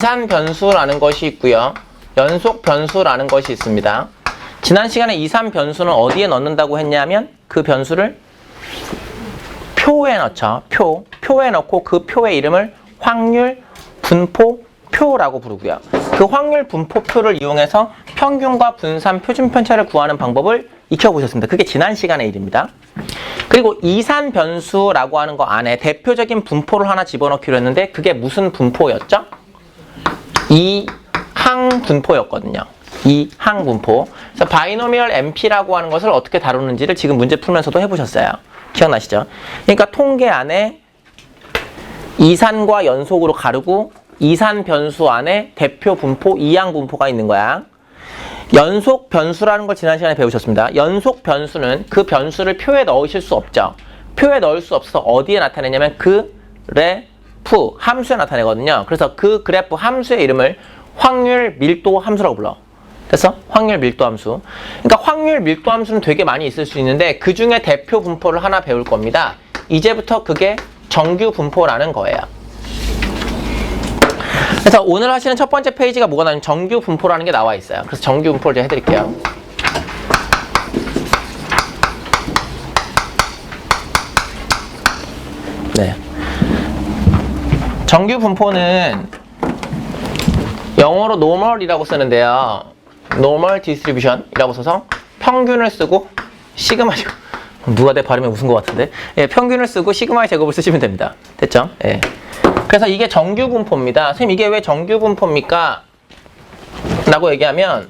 이산 변수라는 것이 있고요. 연속 변수라는 것이 있습니다. 지난 시간에 이산 변수는 어디에 넣는다고 했냐면 그 변수를 표에 넣죠. 표에 넣고 그 표의 이름을 확률 분포표라고 부르고요. 그 확률 분포표를 이용해서 평균과 분산 표준 편차를 구하는 방법을 익혀보셨습니다. 그게 지난 시간의 일입니다. 그리고 이산 변수라고 하는 거 안에 대표적인 분포를 하나 집어넣기로 했는데 그게 무슨 분포였죠? 이항 분포였거든요. 이항 분포. 그래서 바이노미얼 MP라고 하는 것을 어떻게 다루는지를 지금 문제 풀면서도 해보셨어요. 기억나시죠? 그러니까 통계 안에 이산과 연속으로 가르고 이산 변수 안에 대표 분포, 이항 분포가 있는 거야. 연속 변수라는 걸 지난 시간에 배우셨습니다. 연속 변수는 그 변수를 표에 넣으실 수 없죠. 표에 넣을 수 없어서 어디에 나타내냐면 그래프 함수에 나타내거든요. 그래서 그 그래프 함수의 이름을 확률 밀도 함수라고 불러. 됐어? 확률 밀도 함수. 그러니까 확률 밀도 함수는 되게 많이 있을 수 있는데 그 중에 대표 분포를 하나 배울 겁니다. 이제부터 그게 정규 분포라는 거예요. 그래서 오늘 하시는 첫 번째 페이지가 뭐가 나오냐면 정규 분포라는 게 나와 있어요. 그래서 정규 분포를 제가 해드릴게요. 네. 정규 분포는 영어로 normal이라고 쓰는데요. normal distribution이라고 써서 평균을 쓰고 시그마 제곱. 누가 내 발음에 웃은 것 같은데? 예, 평균을 쓰고 시그마의 제곱을 쓰시면 됩니다. 됐죠? 예. 그래서 이게 정규 분포입니다. 선생님 이게 왜 정규 분포입니까? 라고 얘기하면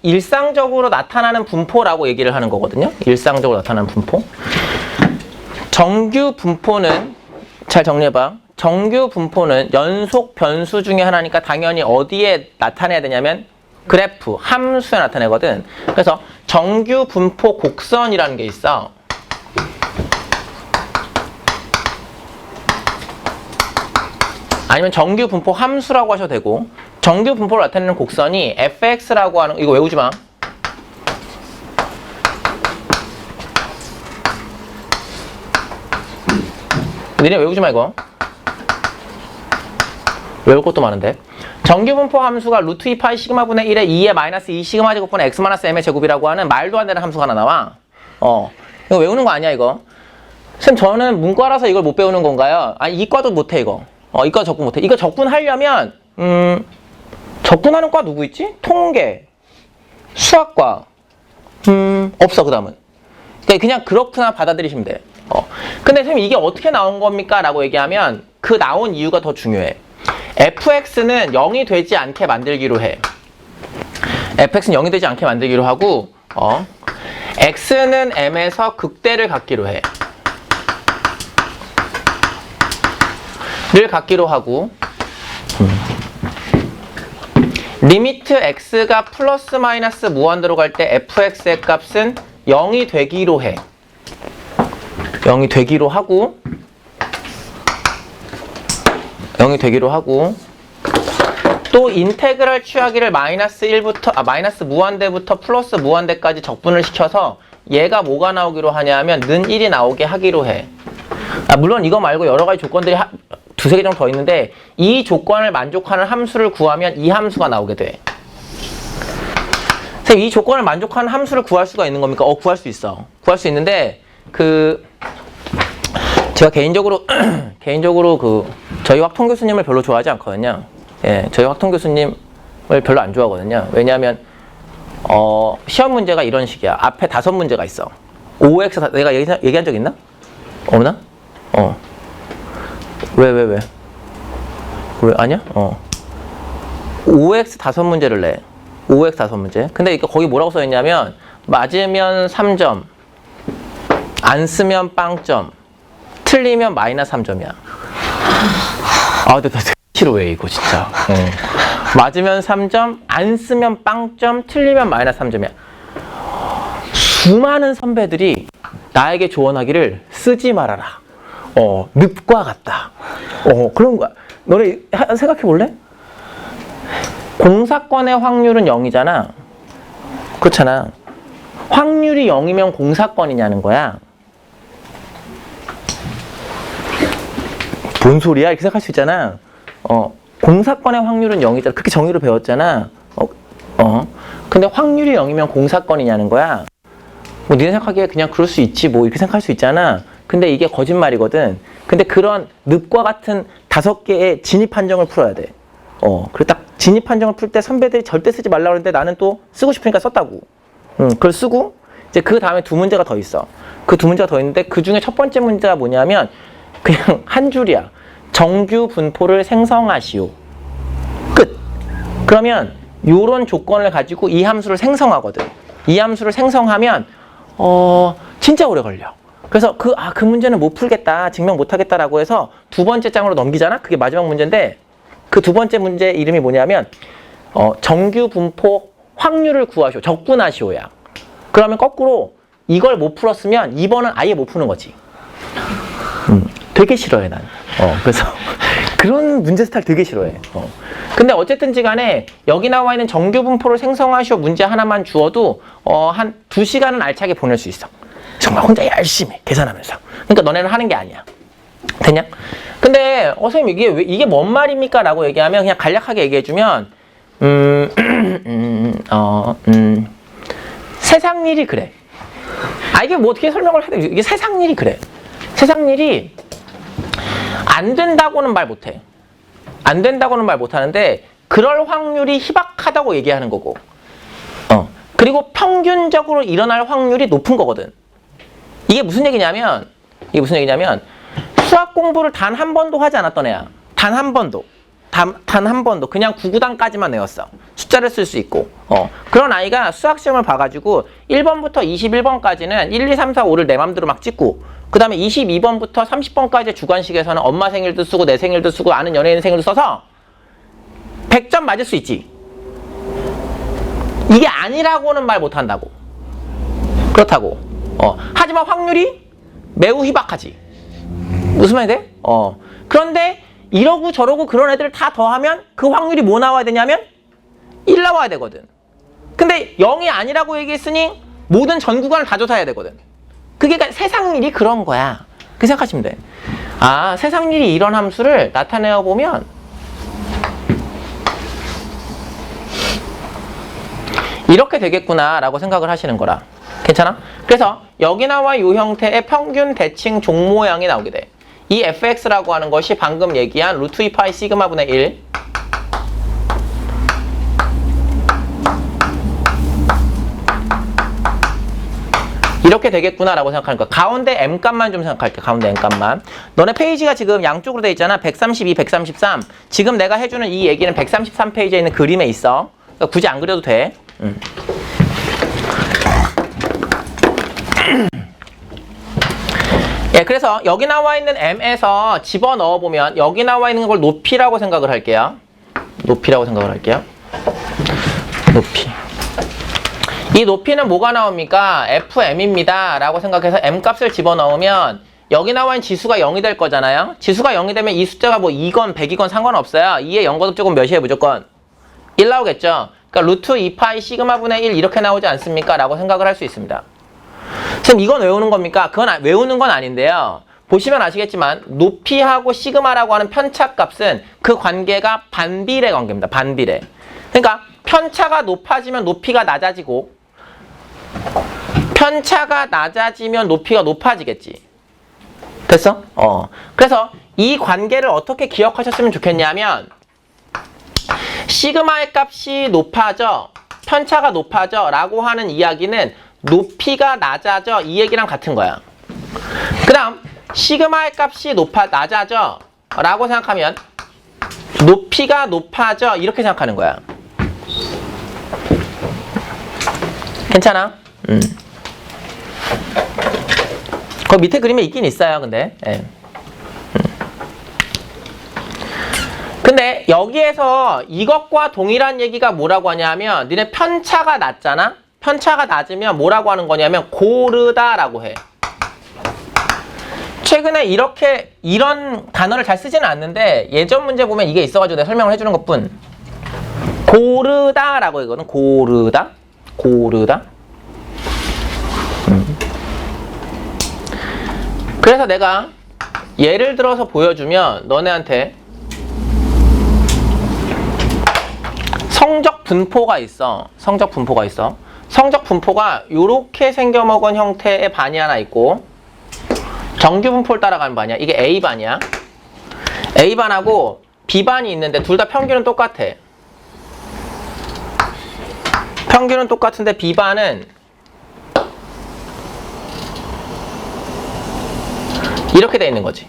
일상적으로 나타나는 분포라고 얘기를 하는 거거든요. 일상적으로 나타나는 분포. 정규 분포는 잘 정리해봐. 정규 분포는 연속 변수 중에 하나니까 당연히 어디에 나타내야 되냐면 그래프, 함수에 나타내거든. 그래서 정규 분포 곡선이라는 게 있어. 아니면 정규 분포 함수라고 하셔도 되고 정규 분포를 나타내는 곡선이 fx라고 하는 이거 외우지 마. 니네 외우지 마 이거. 외울 것도 많은데. 정규 분포 함수가 루트 2 파이 시그마분의 1에 2의 마이너스 2 시그마 제곱분의 x 마이너스 m의 제곱이라고 하는 말도 안 되는 함수가 하나 나와. 이거 외우는 거 아니야 이거. 선생님 저는 문과라서 이걸 못 배우는 건가요? 아니 이과도 못해 이거. 이과 적분 못해. 이거 적분하려면 적분하는 과 누구 있지? 통계, 수학과. 없어 그 다음은. 그냥 그렇구나 받아들이시면 돼. 근데 선생님 이게 어떻게 나온 겁니까? 라고 얘기하면 그 나온 이유가 더 중요해. fx는 0이 되지 않게 만들기로 해. fx는 0이 되지 않게 만들기로 하고 x는 m에서 극대를 갖기로 해. 를 갖기로 하고 리미트 x가 플러스 마이너스 무한대로 갈 때 fx의 값은 0이 되기로 해. 0이 되기로 하고 0이 되기로 하고 또 인테그랄 취하기를 마이너스 무한대부터 플러스 무한대까지 적분을 시켜서 얘가 뭐가 나오기로 하냐면 는 1이 나오게 하기로 해. 물론 이거 말고 여러 가지 조건들이 두세 개 정도 더 있는데 이 조건을 만족하는 함수를 구하면 이 함수가 나오게 돼. 선생님 이 조건을 만족하는 함수를 구할 수가 있는 겁니까? 구할 수 있어. 구할 수 있는데 제가 개인적으로 저희 확통 교수님을 별로 좋아하지 않거든요. 예, 저희 확통 교수님을 별로 안 좋아하거든요. 왜냐하면 시험 문제가 이런 식이야. 앞에 5문제가 있어. 5x 내가 얘기한 적 있나? 없나? 왜? 아니야? 5x 5문제를 내. 5x 5문제. 근데 이거 거기 뭐라고 써있냐면 맞으면 3점, 안 쓰면 빵점, 틀리면 마이너스 3점이야. 근데 나 싫어해 이거 진짜. 맞으면 3점, 안 쓰면 빵점, 틀리면 마이너스 3점이야. 수많은 선배들이 나에게 조언하기를 쓰지 말아라. 늪과 같다. 그런 거야. 너네 생각해 볼래? 공사건의 확률은 0이잖아. 그렇잖아. 확률이 0이면 공사건이냐는 거야. 뭔 소리야? 이렇게 생각할 수 있잖아. 공사건의 확률은 0이잖아. 그렇게 정의로 배웠잖아. 근데 확률이 0이면 공사건이냐는 거야. 뭐 니네 생각하기에 그냥 그럴 수 있지 뭐 이렇게 생각할 수 있잖아. 근데 이게 거짓말이거든. 근데 그런 늪과 같은 5개의 진입 판정을 풀어야 돼. 그리고 딱 진입 판정을 풀 때 선배들이 절대 쓰지 말라고 그러는데 나는 또 쓰고 싶으니까 썼다고. 그걸 쓰고 이제 그 다음에 2문제가 더 있어. 그 2문제가 더 있는데 그 중에 첫 번째 문제가 뭐냐면 그냥 한 줄이야. 정규 분포를 생성하시오. 끝. 그러면 요런 조건을 가지고 이 함수를 생성하거든. 이 함수를 생성하면 진짜 오래 걸려. 그래서 그 문제는 못 풀겠다, 증명 못 하겠다라고 해서 2번째 장으로 넘기잖아? 그게 마지막 문제인데 그 2번째 문제 이름이 뭐냐면 정규 분포 확률을 구하시오. 적분하시오야. 그러면 거꾸로 이걸 못 풀었으면 2번은 아예 못 푸는 거지. 되게 싫어해 난. 그래서 그런 문제 스타일 되게 싫어해. 근데 어쨌든지 간에 여기 나와 있는 정규 분포를 생성하시오 문제 하나만 주어도 한 2시간은 알차게 보낼 수 있어. 정말 혼자 열심히 계산하면서. 그러니까 너네는 하는 게 아니야. 됐냐? 근데 선생님 이게 뭔 말입니까? 라고 얘기하면 그냥 간략하게 얘기해주면 세상 일이 그래. 이게 뭐 어떻게 설명을 해야 돼? 이게 세상 일이 그래. 세상 일이 안 된다고는 말 못해. 안 된다고는 말 못하는데 그럴 확률이 희박하다고 얘기하는 거고 그리고 평균적으로 일어날 확률이 높은 거거든. 이게 무슨 얘기냐면 수학 공부를 단 한 번도 하지 않았던 애야. 단 한 번도. 단 한 번도. 그냥 구구단까지만 외웠어. 숫자를 쓸 수 있고. 그런 아이가 수학 시험을 봐가지고 1번부터 21번까지는 1, 2, 3, 4, 5를 내 맘대로 막 찍고 그 다음에 22번부터 30번까지 주관식에서는 엄마 생일도 쓰고 내 생일도 쓰고 아는 연예인 생일도 써서 100점 맞을 수 있지. 이게 아니라고는 말 못한다고. 그렇다고. 하지만 확률이 매우 희박하지. 무슨 말이 돼? 그런데 이러고 저러고 그런 애들을 다 더하면 그 확률이 뭐 나와야 되냐면 1 나와야 되거든. 근데 0이 아니라고 얘기했으니 모든 전 구간을 다 조사해야 되거든. 그게 세상 일이 그런 거야. 그렇게 생각하시면 돼. 세상 일이 이런 함수를 나타내어 보면 이렇게 되겠구나 라고 생각을 하시는 거라. 괜찮아? 그래서 여기 나와 이 형태의 평균 대칭 종 모양이 나오게 돼. 이 fx라고 하는 것이 방금 얘기한 루트 2파이 시그마분의 1 이렇게 되겠구나라고 생각하는 거야. 가운데 m값만 좀 생각할게. 가운데 m값만. 너네 페이지가 지금 양쪽으로 돼 있잖아. 132, 133. 지금 내가 해주는 이 얘기는 133페이지에 있는 그림에 있어. 그러니까 굳이 안 그려도 돼. 예, 그래서 여기 나와 있는 m에서 집어넣어 보면 여기 나와 있는 걸 높이라고 생각을 할게요. 높이라고 생각을 할게요. 높이. 이 높이는 뭐가 나옵니까? fm입니다 라고 생각해서 m값을 집어넣으면 여기 나와 있는 지수가 0이 될 거잖아요. 지수가 0이 되면 이 숫자가 뭐 2건 100이건 상관없어요. 2의 0거듭 몇이에요? 무조건 1 나오겠죠. 그러니까 루트 2파이 시그마분의 1 이렇게 나오지 않습니까? 라고 생각을 할 수 있습니다. 선생님 이건 외우는 겁니까? 그건 외우는 건 아닌데요. 보시면 아시겠지만 높이하고 시그마라고 하는 편차값은 그 관계가 반비례 관계입니다. 반비례. 그러니까 편차가 높아지면 높이가 낮아지고 편차가 낮아지면 높이가 높아지겠지. 됐어? 그래서 이 관계를 어떻게 기억하셨으면 좋겠냐면 시그마의 값이 높아져 편차가 높아져 라고 하는 이야기는 높이가 낮아져 이 얘기랑 같은 거야. 그 다음 시그마의 값이 낮아져 라고 생각하면 높이가 높아져 이렇게 생각하는 거야. 괜찮아? 그 밑에 그림에 있긴 있어요. 근데 근데 여기에서 이것과 동일한 얘기가 뭐라고 하냐면 니네 편차가 낮잖아? 편차가 낮으면 뭐라고 하는 거냐면 고르다라고 해. 최근에 이런 단어를 잘 쓰지는 않는데 예전 문제 보면 이게 있어가지고 내가 설명을 해주는 것뿐. 고르다라고 이거는 고르다. 그래서 내가 예를 들어서 보여주면 너네한테 성적 분포가 있어. 성적 분포가 있어. 성적 분포가 이렇게 생겨먹은 형태의 반이 하나 있고 정규 분포를 따라가는 반이야. 이게 A반이야. A반하고 B반이 있는데 둘 다 평균은 똑같아. 평균은 똑같은데 B반은 이렇게 돼 있는 거지.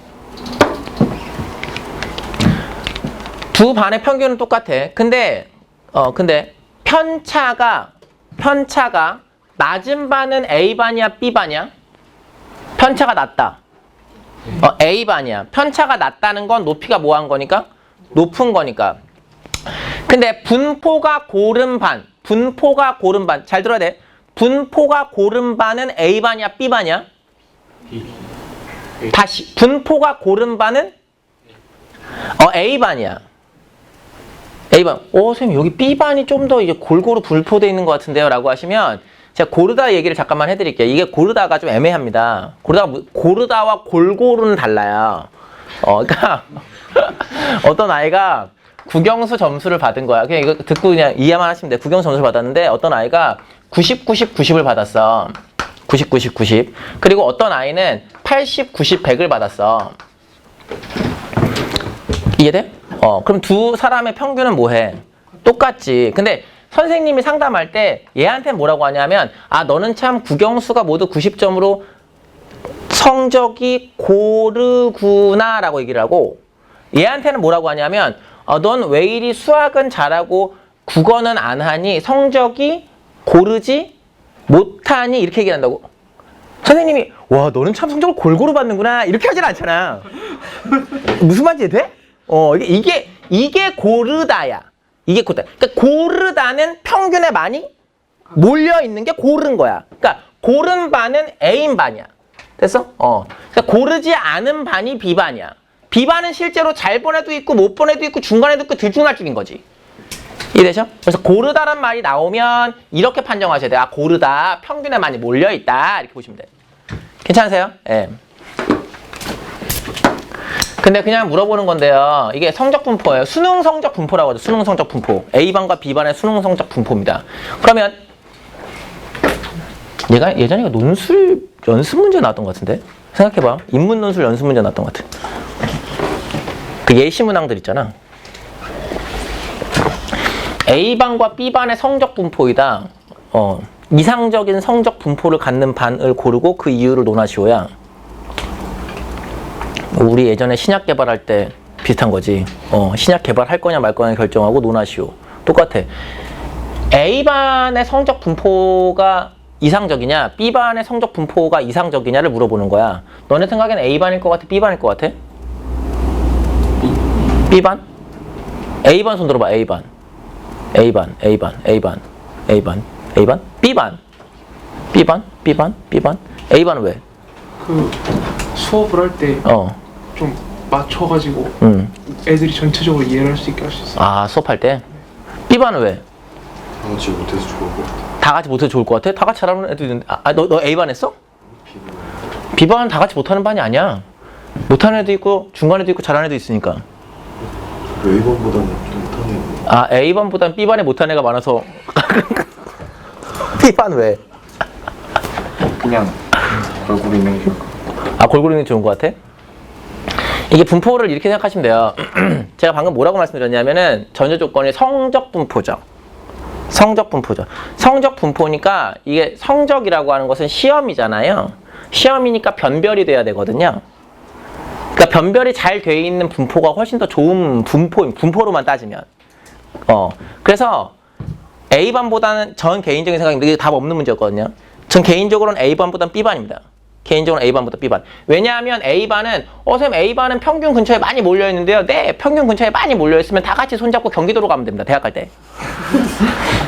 두 반의 평균은 똑같아. 근데 편차가 낮은 반은 A반이야, B반이야? 편차가 낮다. A반이야. 편차가 낮다는 건 높이가 뭐한 거니까? 높은 거니까. 근데 분포가 고른 반. 잘 들어야 돼. 분포가 고른 반은 A반이야, B반이야? 다시. 분포가 고른 반은? A반이야. A반. 선생님, 여기 B반이 좀 더 이제 골고루 분포되어 있는 것 같은데요? 라고 하시면, 제가 고르다 얘기를 잠깐만 해드릴게요. 이게 고르다가 좀 애매합니다. 고르다와 골고루는 달라요. 그러니까, 어떤 아이가 국영수 점수를 받은 거야. 그냥 이거 듣고 그냥 이해만 하시면 돼. 국영수 점수를 받았는데, 어떤 아이가 90, 90, 90을 받았어. 90, 90, 90. 그리고 어떤 아이는 80, 90, 100을 받았어. 이해돼? 그럼 두 사람의 평균은 뭐해? 똑같지. 근데 선생님이 상담할 때 얘한테는 뭐라고 하냐면 너는 참 국영수가 모두 90점으로 성적이 고르구나 라고 얘기를 하고 얘한테는 뭐라고 하냐면 넌 왜 이리 수학은 잘하고 국어는 안 하니 성적이 고르지 못하니 이렇게 얘기한다고. 선생님이 와 너는 참 성적을 골고루 받는구나 이렇게 하진 않잖아. 무슨 말인지 돼? 이게 고르다야. 이게 고르다. 그러니까 고르다는 평균에 많이 몰려 있는 게 고른 거야. 그러니까 고른 반은 A인 반이야. 됐어? 그러니까 고르지 않은 반이 B반이야. B반은 실제로 잘 본 애도 있고 못 본 애도 있고 중간에도 있고 들쭉날쭉인 거지. 이해되죠? 그래서 고르다란 말이 나오면 이렇게 판정하셔야 돼. 고르다. 평균에 많이 몰려 있다. 이렇게 보시면 돼. 괜찮으세요? 예. 근데 그냥 물어보는 건데요. 이게 성적 분포예요. 수능 성적 분포라고 하죠. 수능 성적 분포. A반과 B반의 수능 성적 분포입니다. 그러면 얘가 예전에 논술 연습 문제 나왔던 것 같은데? 생각해봐. 인문 논술 연습 문제 나왔던 것 같아. 그 예시 문항들 있잖아. A반과 B반의 성적 분포이다. 이상적인 성적 분포를 갖는 반을 고르고 그 이유를 논하시오야. 우리 예전에 신약 개발할 때 비슷한 거지. 신약 개발할 거냐 말 거냐 결정하고 논하시오. 똑같아. A반의 성적 분포가 이상적이냐 B반의 성적 분포가 이상적이냐를 물어보는 거야. 너네 생각엔 A반일 것 같아? B반일 것 같아? B반? A반 손 들어봐. A반. A반. B반. A반은 왜? 그 수업을 할 때 좀 맞춰가지고 애들이 전체적으로 이해를 할 수 있게 할 수 있어요. 수업할 때? B반은 왜? 다 같이 못해서 좋을 것 같아. 다 같이 못해서 좋을 것 같아? 다 같이 잘하는 애도 있는데 너 A반 했어? B반은 다 같이 못하는 반이 아니야. 못하는 애도 있고 중간 애도 있고 잘하는 애도 있으니까. A반보다는 좀 못하네. A반보다는 B반에 못하는 애가 많아서 B반 왜? 그냥 골고루 있는 게 좋을 것 같아. 골고루 있는 게 좋은 것 같아? 이게 분포를 이렇게 생각하시면 돼요. 제가 방금 뭐라고 말씀드렸냐면은 전제 조건이 성적 분포죠. 성적 분포니까 이게 성적이라고 하는 것은 시험이잖아요. 시험이니까 변별이 돼야 되거든요. 그러니까 변별이 잘 돼 있는 분포가 훨씬 더 좋은 분포로만 따지면. 그래서 A반보다는 전 개인적인 생각입니다. 이게 답 없는 문제였거든요. 전 개인적으로는 A반보다는 B반입니다. 개인적으로는 A반보다 B반. 왜냐하면 A반은 선생님 A반은 평균 근처에 많이 몰려있는데요. 네, 평균 근처에 많이 몰려있으면 다 같이 손잡고 경기도로 가면 됩니다. 대학 갈 때.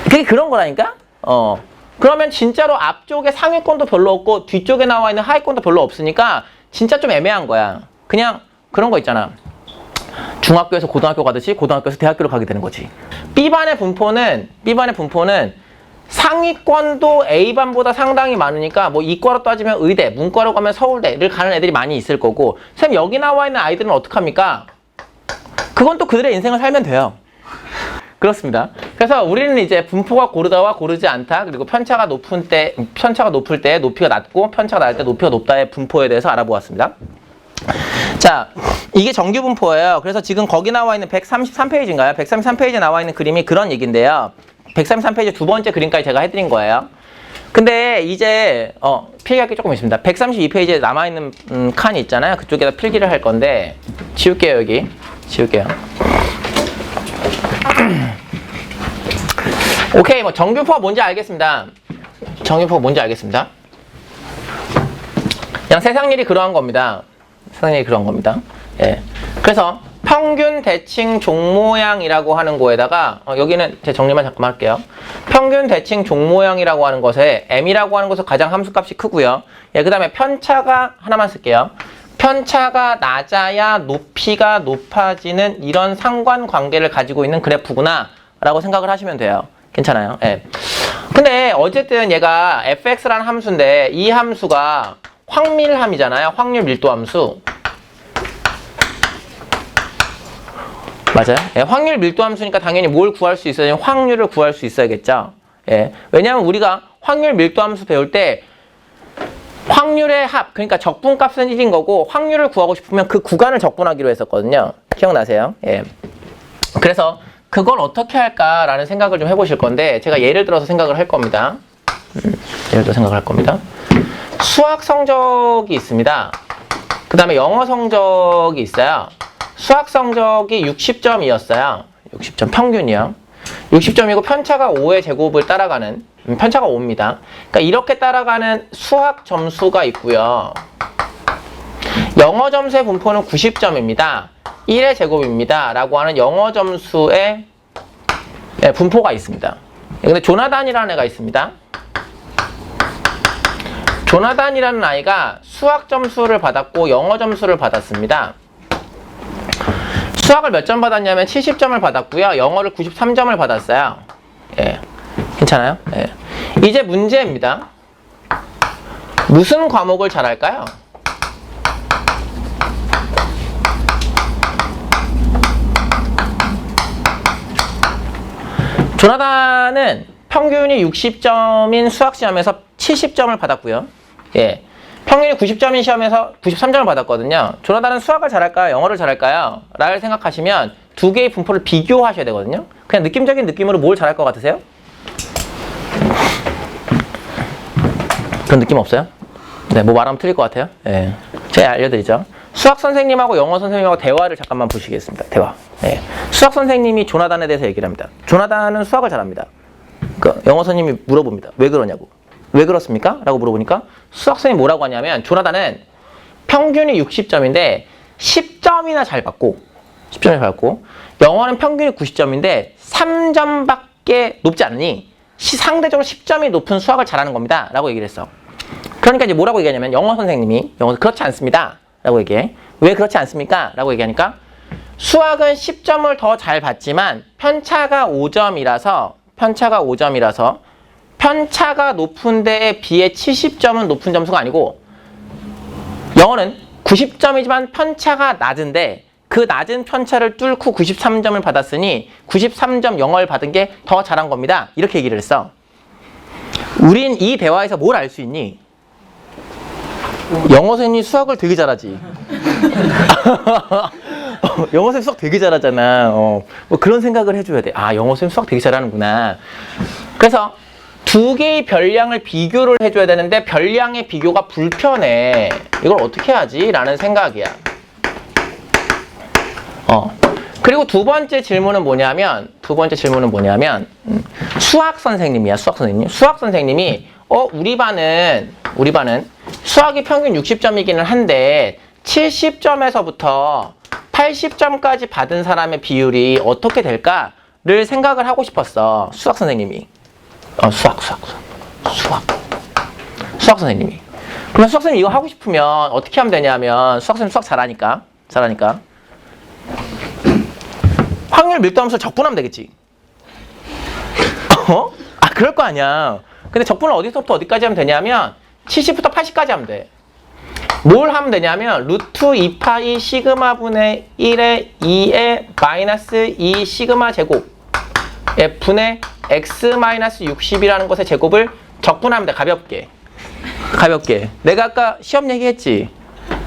그게 그런 거라니까? 그러면 진짜로 앞쪽에 상위권도 별로 없고 뒤쪽에 나와 있는 하위권도 별로 없으니까 진짜 좀 애매한 거야. 그냥 그런 거 있잖아. 중학교에서 고등학교 가듯이 고등학교에서 대학교를 가게 되는 거지. B반의 분포는 상위권도 A반보다 상당히 많으니까 뭐 이과로 따지면 의대, 문과로 가면 서울대를 가는 애들이 많이 있을 거고 선생님 여기 나와 있는 아이들은 어떡합니까? 그건 또 그들의 인생을 살면 돼요. 그렇습니다. 그래서 우리는 이제 분포가 고르다와 고르지 않다 그리고 편차가 높을 때 높이가 낮고 편차가 낮을 때 높이가 높다의 분포에 대해서 알아보았습니다. 자, 이게 정규 분포예요. 그래서 지금 거기 나와 있는 133페이지인가요? 133페이지에 나와 있는 그림이 그런 얘기인데요. 133페이지 두 번째 그림까지 제가 해드린 거예요. 근데 이제 필기할 게 조금 있습니다. 132페이지에 남아있는 칸이 있잖아요. 그쪽에다 필기를 할 건데 지울게요. 여기 지울게요. 오케이, 뭐 정규포가 뭔지 알겠습니다. 정규포가 뭔지 알겠습니다. 그냥 세상일이 그러한 겁니다. 세상일이 그런 겁니다. 예. 그래서 평균 대칭 종모양이라고 하는 거에다가 여기는 제 정리만 잠깐만 할게요. 평균 대칭 종모양이라고 하는 것에 m이라고 하는 것은 가장 함수값이 크고요. 예, 그 다음에 편차가 하나만 쓸게요. 편차가 낮아야 높이가 높아지는 이런 상관관계를 가지고 있는 그래프구나 라고 생각을 하시면 돼요. 괜찮아요. 예. 근데 어쨌든 얘가 fx라는 함수인데 이 함수가 확밀함이잖아요. 확률 밀도 함수. 맞아요. 예, 확률 밀도 함수니까 당연히 뭘 구할 수 있어야 되냐면 확률을 구할 수 있어야겠죠. 예, 왜냐하면 우리가 확률 밀도 함수 배울 때 확률의 합, 그러니까 적분값은 1인 거고 확률을 구하고 싶으면 그 구간을 적분하기로 했었거든요. 기억나세요? 예. 그래서 그걸 어떻게 할까라는 생각을 좀 해보실 건데 제가 예를 들어서 생각을 할 겁니다. 예를 들어 생각을 할 겁니다. 수학 성적이 있습니다. 그 다음에 영어 성적이 있어요. 수학 성적이 60점이었어요. 60점 평균이요. 60점이고 편차가 5의 제곱을 따라가는 편차가 5입니다. 그러니까 이렇게 따라가는 수학 점수가 있고요. 영어 점수의 분포는 90점입니다. 1의 제곱입니다. 라고 하는 영어 점수의 분포가 있습니다. 근데 조나단이라는 애가 있습니다. 조나단이라는 아이가 수학 점수를 받았고 영어 점수를 받았습니다. 수학을 몇 점 받았냐면 70점을 받았고요. 영어를 93점을 받았어요. 예. 괜찮아요? 예. 이제 문제입니다. 무슨 과목을 잘할까요? 조나단은 평균이 60점인 수학 시험에서 70점을 받았고요. 예. 평균이 90점인 시험에서 93점을 받았거든요. 조나단은 수학을 잘할까요? 영어를 잘할까요? 라를 생각하시면 두 개의 분포를 비교하셔야 되거든요. 그냥 느낌적인 느낌으로 뭘 잘할 것 같으세요? 그런 느낌 없어요? 네, 뭐 말하면 틀릴 것 같아요? 예. 제가 알려드리죠. 수학 선생님하고 영어 선생님하고 대화를 잠깐만 보시겠습니다. 대화. 예. 수학 선생님이 조나단에 대해서 얘기를 합니다. 조나단은 수학을 잘합니다. 그 영어 선생님이 물어봅니다. 왜 그러냐고. 왜 그렇습니까? 라고 물어보니까 수학 선생님이 뭐라고 하냐면 조나단은 평균이 60점인데 10점이나 잘 받고 10점을 받고 영어는 평균이 90점인데 3점밖에 높지 않으니 상대적으로 10점이 높은 수학을 잘하는 겁니다. 라고 얘기를 했어. 그러니까 이제 뭐라고 얘기하냐면 영어 선생님이 그렇지 않습니다. 라고 얘기해. 왜 그렇지 않습니까? 라고 얘기하니까 수학은 10점을 더 잘 받지만 편차가 5점이라서 편차가 높은 데에 비해 70점은 높은 점수가 아니고 영어는 90점이지만 편차가 낮은데 그 낮은 편차를 뚫고 93점을 받았으니 93점 영어를 받은 게 더 잘한 겁니다. 이렇게 얘기를 했어. 우린 이 대화에서 뭘 알 수 있니? 영어 선생님이 수학을 되게 잘하지. 영어 선생님 수학 되게 잘하잖아. 뭐 그런 생각을 해줘야 돼. 아, 영어 선생님 수학 되게 잘하는구나. 그래서 두 개의 별량을 비교를 해줘야 되는데 별량의 비교가 불편해. 이걸 어떻게 하지? 라는 생각이야. 그리고 두 번째 질문은 뭐냐면 수학 선생님이야. 수학 선생님이 우리 반은 수학이 평균 60점이기는 한데 70점에서부터 80점까지 받은 사람의 비율이 어떻게 될까를 생각을 하고 싶었어. 수학 선생님이. 수학 선생님이. 그러면 수학 선생님 이거 하고 싶으면 어떻게 하면 되냐면 수학 선생님 수학 잘하니까 확률 밀도 함수를 적분하면 되겠지. 어? 아, 그럴 거 아니야. 근데 적분을 어디서부터 어디까지 하면 되냐면 70부터 80까지 하면 돼. 뭘 하면 되냐면 루트 2파이 시그마분의 1의 2의 마이너스 2 시그마 제곱 F분의 x 마이너스 60이라는 것의 제곱을 적분하면 돼. 가볍게. 내가 아까 시험 얘기했지.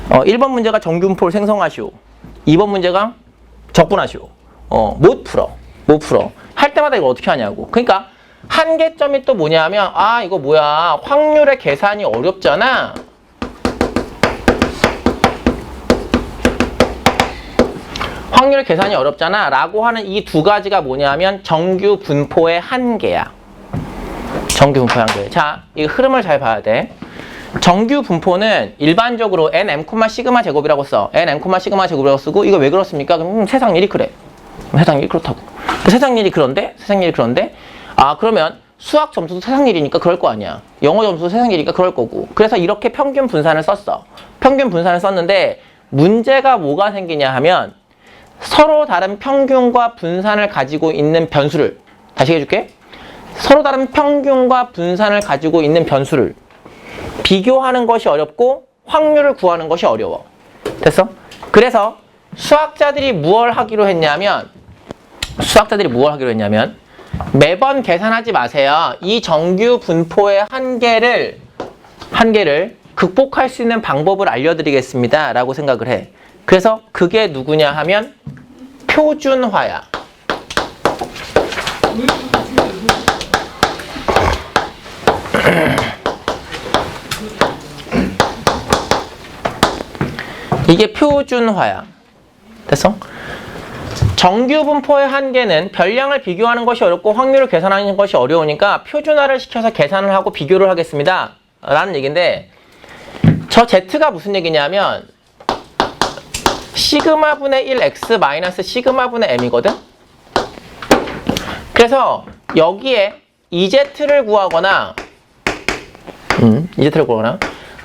1번 문제가 정균포를 생성하시오. 2번 문제가 적분하시오. 못 풀어. 할 때마다 이거 어떻게 하냐고. 그러니까 한계점이 또 뭐냐면 아 이거 뭐야 확률의 계산이 어렵잖아. 확률의 계산이 어렵잖아 라고 하는 이 두 가지가 뭐냐면 정규 분포의 한계야. 정규 분포의 한계. 자, 이 흐름을 잘 봐야 돼. 정규 분포는 일반적으로 nm, 시그마 제곱이라고 써. nm, 시그마 제곱이라고 쓰고 이거 왜 그렇습니까? 그럼 세상 일이 그래. 세상 일이 그렇다고. 세상 일이 그런데 아 그러면 수학 점수도 세상 일이니까 그럴 거 아니야. 영어 점수도 세상 일이니까 그럴 거고. 그래서 이렇게 평균 분산을 썼어. 평균 분산을 썼는데 문제가 뭐가 생기냐 하면 서로 다른 평균과 분산을 가지고 있는 변수를 다시 해줄게. 서로 다른 평균과 분산을 가지고 있는 변수를 비교하는 것이 어렵고 확률을 구하는 것이 어려워. 됐어? 그래서 수학자들이 무엇을 하기로 했냐면 매번 계산하지 마세요. 이 정규 분포의 한계를 극복할 수 있는 방법을 알려드리겠습니다 라고 생각을 해. 그래서 그게 누구냐 하면 표준화야. 이게 표준화야. 됐어? 정규 분포의 한계는 별량을 비교하는 것이 어렵고 확률을 계산하는 것이 어려우니까 표준화를 시켜서 계산을 하고 비교를 하겠습니다 라는 얘기인데 저 Z가 무슨 얘기냐면 시그마분의 1x 마이너스 시그마분의 m이거든? 그래서 여기에 EZ를 구하거나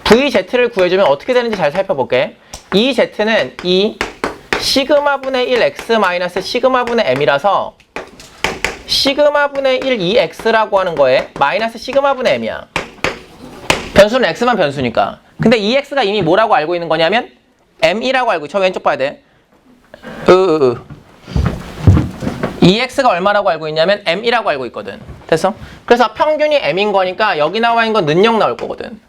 VZ를 구해주면 어떻게 되는지 잘 살펴볼게. EZ는 이 시그마분의 1x 마이너스 시그마분의 m이라서 시그마분의 1 2x라고 하는 거에 마이너스 시그마분의 m이야. 변수는 x만 변수니까. 근데 2x가 이미 뭐라고 알고 있는 거냐면 m이라고 알고, 저 왼쪽 봐야 돼. 2x가 얼마라고 알고 있냐면 m이라고 알고 있거든. 됐어? 그래서 평균이 m인 거니까 여기 나와 있는 건 능력 나올 거거든.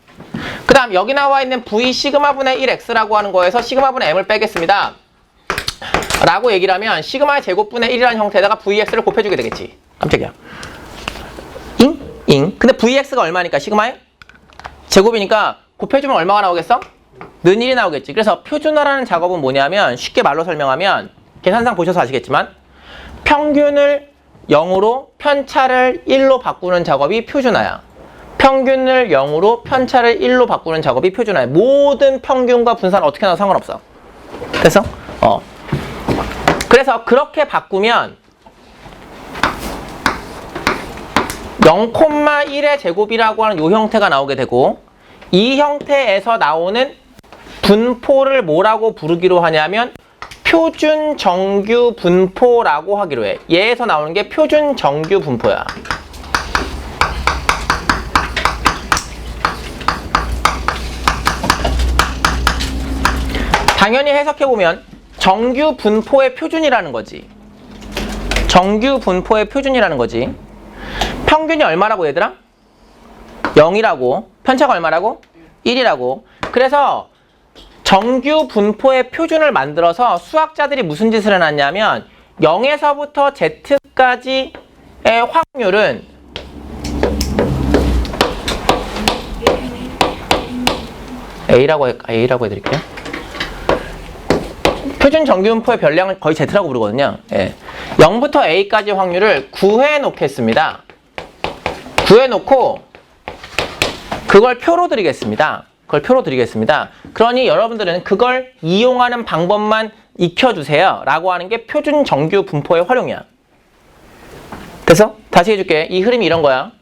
그 다음 여기 나와 있는 v 시그마분의 1x라고 하는 거에서 시그마분의 m을 빼겠습니다 라고 얘기를 하면 시그마의 제곱분의 1이라는 형태에다가 vx를 곱해주게 되겠지. 깜짝이야. 근데 vx가 얼마니까 시그마의 제곱이니까 곱해주면 얼마가 나오겠어? 는 1이 나오겠지. 그래서 표준화라는 작업은 뭐냐면 쉽게 말로 설명하면 계산상 보셔서 아시겠지만 평균을 0으로 편차를 1로 바꾸는 작업이 표준화야. 평균을 0으로 편차를 1로 바꾸는 작업이 표준화야. 모든 평균과 분산 어떻게 나도 상관없어. 됐어? 그래서 그렇게 바꾸면 0,1의 제곱이라고 하는 이 형태가 나오게 되고 이 형태에서 나오는 분포를 뭐라고 부르기로 하냐면 표준 정규 분포라고 하기로 해. 얘에서 나오는 게 표준 정규 분포야. 당연히 해석해보면 정규 분포의 표준이라는 거지. 정규 분포의 표준이라는 거지. 평균이 얼마라고 얘들아? 0이라고. 편차가 얼마라고? 1이라고. 그래서 정규 분포의 표준을 만들어서 수학자들이 무슨 짓을 해놨냐면 0에서부터 z까지의 확률은 A라고 해드릴게요. 표준 정규 분포의 별량을 거의 Z라고 부르거든요. 예. 0부터 A까지 확률을 구해 놓겠습니다. 구해놓고 그걸 표로 드리겠습니다. 그러니 여러분들은 그걸 이용하는 방법만 익혀주세요 라고 하는 게 표준 정규 분포의 활용이야. 됐어? 다시 해줄게. 이 흐름이 이런 거야.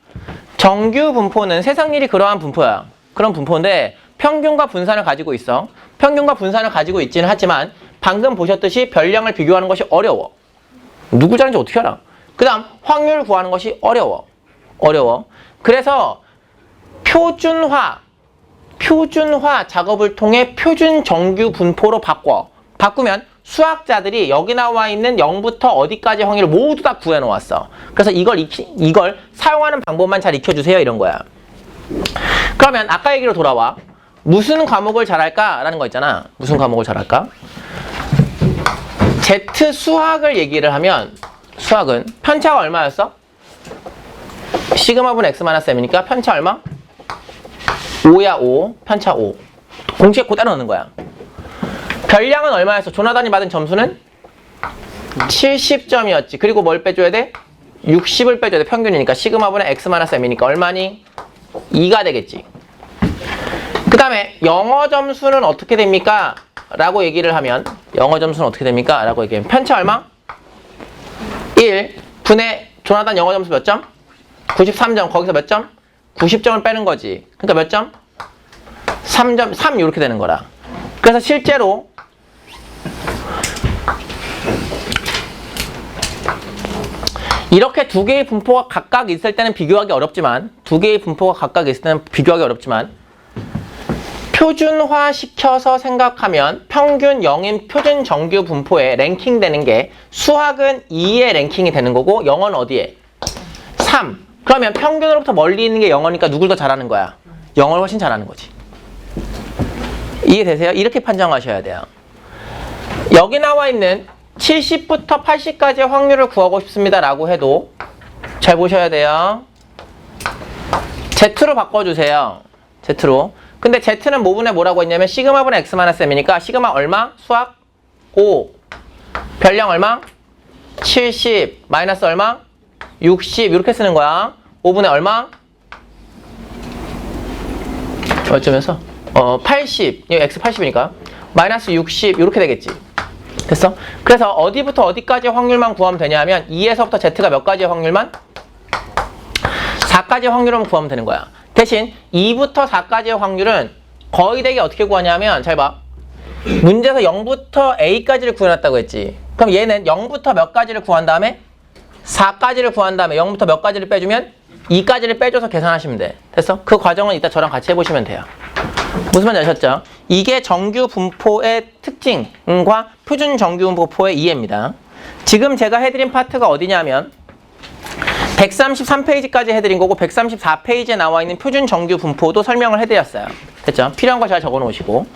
정규 분포는 세상 일이 그러한 분포야. 그런 분포인데 평균과 분산을 가지고 있어. 평균과 분산을 가지고 있지는 하지만 방금 보셨듯이 별량을 비교하는 것이 어려워. 누구 잘하는지 어떻게 알아? 그 다음 확률을 구하는 것이 어려워. 어려워. 그래서 표준화 작업을 통해 표준 정규 분포로 바꾸면 수학자들이 여기 나와 있는 0부터 어디까지 확률을 모두 다 구해 놓았어. 그래서 이걸 사용하는 방법만 잘 익혀주세요. 이런 거야. 그러면 아까 얘기로 돌아와. 무슨 과목을 잘할까? 라는 거 있잖아. 무슨 과목을 잘할까? Z 수학을 얘기를 하면 수학은 편차가 얼마였어? 시그마분 X-M이니까 편차 얼마? 5야 5. 편차 5. 공식에 그대로 넣는 거야. 별량은 얼마였어? 조나단이 받은 점수는 70점이었지. 그리고 뭘 빼줘야 돼? 60을 빼줘야 돼. 평균이니까. 시그마분의 X-M이니까 얼마니? 2가 되겠지. 그 다음에 영어 점수는 어떻게 됩니까? 라고 얘기를 하면 영어 점수는 어떻게 됩니까? 라고 얘기하면 편차 얼마? 1 분의 조나단 영어 점수 몇 점? 93점. 거기서 몇 점? 90점을 빼는 거지. 그러니까 몇 점? 3점, 3 이렇게 되는 거라. 그래서 실제로 이렇게 두 개의 분포가 각각 있을 때는 비교하기 어렵지만 표준화 시켜서 생각하면 평균 0인 표준 정규 분포에 랭킹되는 게 수학은 2에 랭킹이 되는 거고 영어는 어디에? 3. 그러면 평균으로부터 멀리 있는 게 영어니까 누굴 더 잘하는 거야? 영어를 훨씬 잘하는 거지. 이해되세요? 이렇게 판정하셔야 돼요. 여기 나와 있는 70부터 80까지의 확률을 구하고 싶습니다 라고 해도 잘 보셔야 돼요. Z로 바꿔주세요. Z로. 근데 Z는 모분에 뭐라고 했냐면 시그마분의 X-M이니까 시그마 얼마? 수학 5. 별량 얼마? 70. 마이너스 얼마? 60. 이렇게 쓰는 거야. 5분의 얼마? 어쩌면서? 80. 이거 X 80이니까. 마이너스 60. 이렇게 되겠지. 됐어? 그래서 어디부터 어디까지 확률만 구하면 되냐면 2에서부터 Z가 몇 가지의 확률만? 4가지의 확률만 구하면 되는 거야. 대신 2부터 4까지의 확률은 거의 되게 어떻게 구하냐면 잘 봐. 문제에서 0부터 A까지를 구해놨다고 했지. 그럼 얘는 0부터 몇 가지를 구한 다음에 4까지를 구한 다음에 0부터 몇 가지를 빼주면 2까지를 빼줘서 계산하시면 돼. 됐어? 그 과정은 이따 저랑 같이 해보시면 돼요. 무슨 말인지 아셨죠? 이게 정규 분포의 특징과 표준 정규 분포의 이해입니다. 지금 제가 해드린 파트가 어디냐면 133페이지까지 해드린 거고 134페이지에 나와 있는 표준 정규 분포도 설명을 해드렸어요. 됐죠? 필요한 거 잘 적어 놓으시고.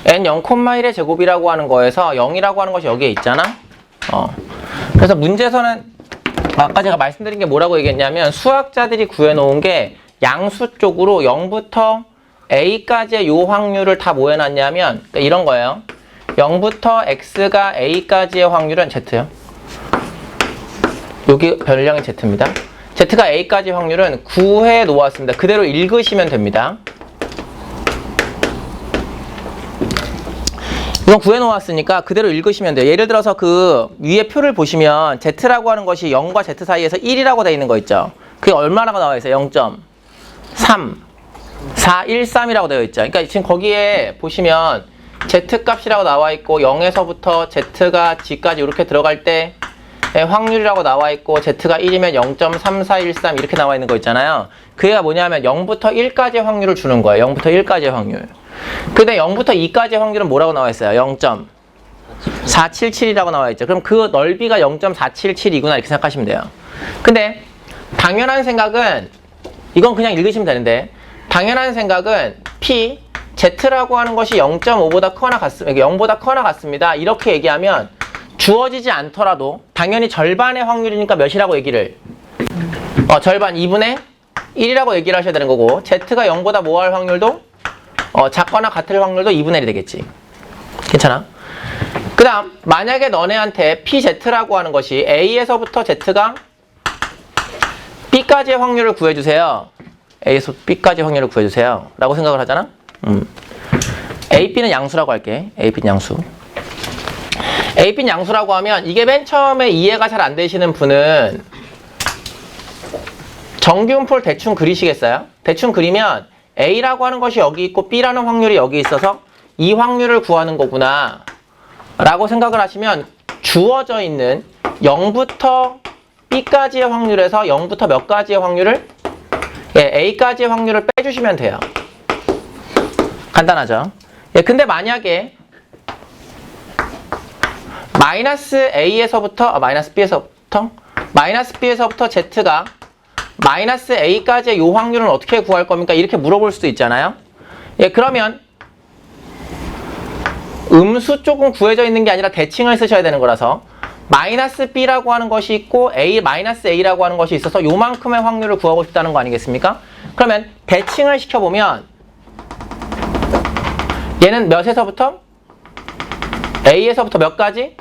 n 0,1의 제곱이라고 하는 거에서 0이라고 하는 것이 여기에 있잖아. 그래서 문제에서는 아까 제가 말씀드린 게 뭐라고 얘기했냐면 수학자들이 구해놓은 게 양수 쪽으로 0부터 A까지의 요 확률을 다 뭐 해놨냐면 그러니까 이런 거예요. 0부터 X가 A까지의 확률은 Z요. 여기 별량이 Z입니다. Z가 A까지 확률은 구해 놓았습니다. 그대로 읽으시면 됩니다. 이건 구해 놓았으니까 그대로 읽으시면 돼요. 예를 들어서 그 위에 표를 보시면 Z라고 하는 것이 0과 Z 사이에서 1이라고 되어 있는 거 있죠. 그게 얼마라고 나와 있어요? 0.3 413이라고 되어 있죠. 그러니까 지금 거기에 보시면 Z 값이라고 나와 있고 0에서부터 Z가 G까지 이렇게 들어갈 때 확률이라고 나와 있고 Z가 1이면 0.3413 이렇게 나와 있는 거 있잖아요. 그게 뭐냐면 0부터 1까지의 확률을 주는 거예요. 0부터 1까지의 확률. 근데 0부터 2까지의 확률은 뭐라고 나와 있어요? 0.477이라고 나와 있죠. 그럼 그 넓이가 0.477이구나 이렇게 생각하시면 돼요. 근데 당연한 생각은 이건 그냥 읽으시면 되는데 당연한 생각은 P, Z라고 하는 것이 0.5보다 크거나 같습니다. 0보다 크거나 같습니다. 이렇게 얘기하면 주어지지 않더라도 당연히 절반의 확률이니까 몇이라고 얘기를 절반 2분의 1이라고 얘기를 하셔야 되는 거고 Z가 0보다 뭐 할 확률도 작거나 같을 확률도 2분의 1이 되겠지. 괜찮아? 그 다음 만약에 너네한테 PZ라고 하는 것이 A에서부터 Z가 B까지의 확률을 구해주세요. A에서 B까지 확률을 구해주세요. 라고 생각을 하잖아? A, B는 양수라고 할게. A, B는 양수. A, B는 양수라고 하면 이게 맨 처음에 이해가 잘 안 되시는 분은 정규분포를 대충 그리시겠어요? 대충 그리면 A라고 하는 것이 여기 있고 B라는 확률이 여기 있어서 이 확률을 구하는 거구나 라고 생각을 하시면 주어져 있는 0부터 B까지의 확률에서 0부터 몇 가지의 확률을 A까지의 확률을 빼주시면 돼요. 간단하죠? 근데 만약에 마이너스 B에서부터 Z가 마이너스 A까지의 요 확률은 어떻게 구할 겁니까? 이렇게 물어볼 수도 있잖아요. 그러면 음수 쪽은 구해져 있는 게 아니라 대칭을 쓰셔야 되는 거라서 마이너스 B라고 하는 것이 있고 마이너스 A라고 하는 것이 있어서 요만큼의 확률을 구하고 싶다는 거 아니겠습니까? 그러면 대칭을 시켜보면 얘는 몇에서부터? A에서부터 몇 가지?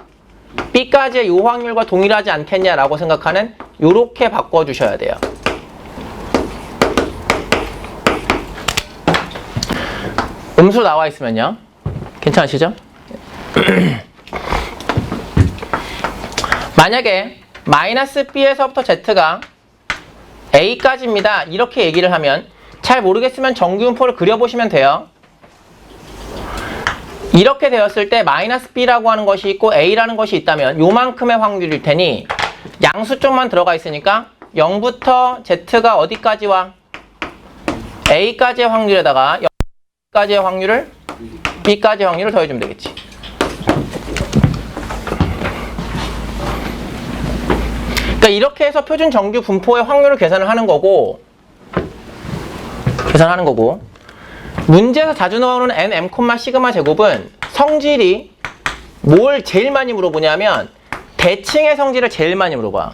B까지의 요 확률과 동일하지 않겠냐라고 생각하는 요렇게 바꿔주셔야 돼요. 음수 나와 있으면요. 괜찮으시죠? 만약에 마이너스 B에서부터 Z가 A까지입니다. 이렇게 얘기를 하면 잘 모르겠으면 정규분포를 그려보시면 돼요. 이렇게 되었을 때 마이너스 B라고 하는 것이 있고 A라는 것이 있다면 요만큼의 확률일 테니 양수 쪽만 들어가 있으니까 0부터 Z가 어디까지와 A까지의 확률에다가 B까지의 확률을 B까지의 확률을 더해주면 되겠지. 그러니까 이렇게 해서 표준 정규 분포의 확률을 계산을 하는 거고 문제에서 자주 나오는 n, m, 시그마 제곱은 성질이 뭘 제일 많이 물어보냐면 대칭의 성질을 제일 많이 물어봐.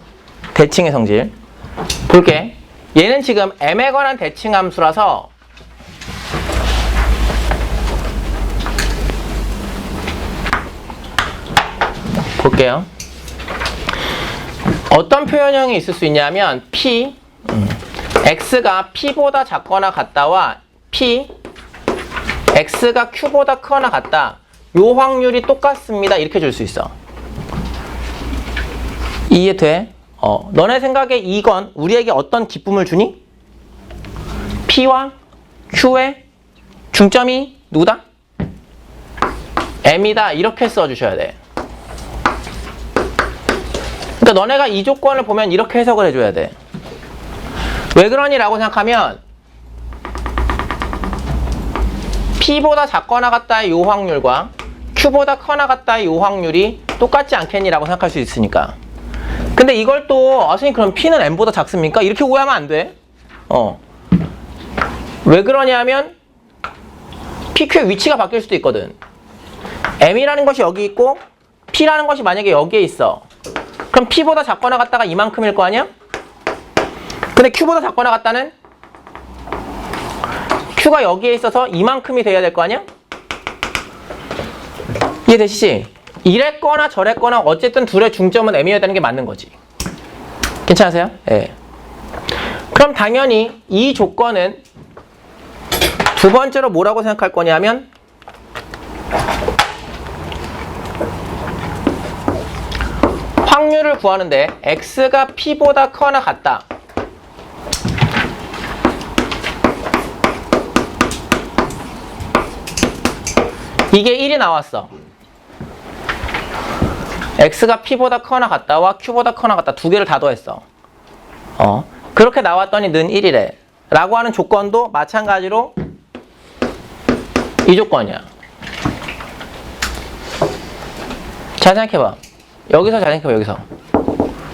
대칭의 성질. 볼게. 얘는 지금 m에 관한 대칭 함수라서 볼게요. 어떤 표현형이 있을 수 있냐면 P, X가 P보다 작거나 같다와 P, X가 Q보다 크거나 같다. 요 확률이 똑같습니다. 이렇게 줄 수 있어. 이해돼? 너네 생각에 이건 우리에게 어떤 기쁨을 주니? P와 Q의 중점이 누구다? M이다. 이렇게 써주셔야 돼. 그러니까 너네가 이 조건을 보면 이렇게 해석을 해줘야 돼. 왜 그러니? 라고 생각하면 P보다 작거나 같다의 요 확률과 Q보다 커나 같다의 요 확률이 똑같지 않겠니? 라고 생각할 수 있으니까. 근데 이걸 또 선생님 그럼 P는 M보다 작습니까? 이렇게 오해하면 안 돼. 왜 그러냐면 PQ의 위치가 바뀔 수도 있거든. M이라는 것이 여기 있고 P라는 것이 만약에 여기에 있어. 그럼 P보다 작거나 같다가 이만큼일 거 아니야? 근데 Q보다 작거나 같다는 Q가 여기에 있어서 이만큼이 돼야 될 거 아니야? 이해되시지? 이랬거나 저랬거나 어쨌든 둘의 중점은 M이어야 되는 게 맞는 거지. 괜찮으세요? 예. 그럼 당연히 이 조건은 두 번째로 뭐라고 생각할 거냐면 확률을 구하는데 X가 P보다 크거나 같다. 이게 1이 나왔어. X가 P보다 크거나 같다와 Q보다 크거나 같다. 두 개를 다 더했어. 그렇게 나왔더니 는 1이래. 라고 하는 조건도 마찬가지로 이 조건이야. 잘 생각해봐. 여기서 잘 생각해봐. 여기서.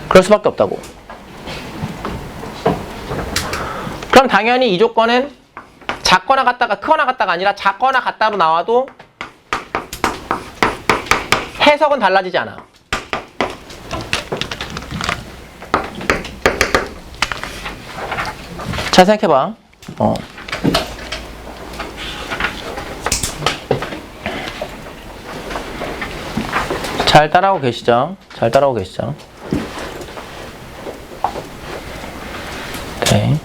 그럴 수밖에 없다고. 그럼 당연히 이 조건은 작거나 같다가 크거나 같다가 아니라 작거나 같다로 나와도 해석은 달라지지 않아. 잘 생각해봐. 잘 따라오고 계시죠? 잘 따라오고 계시죠? 네.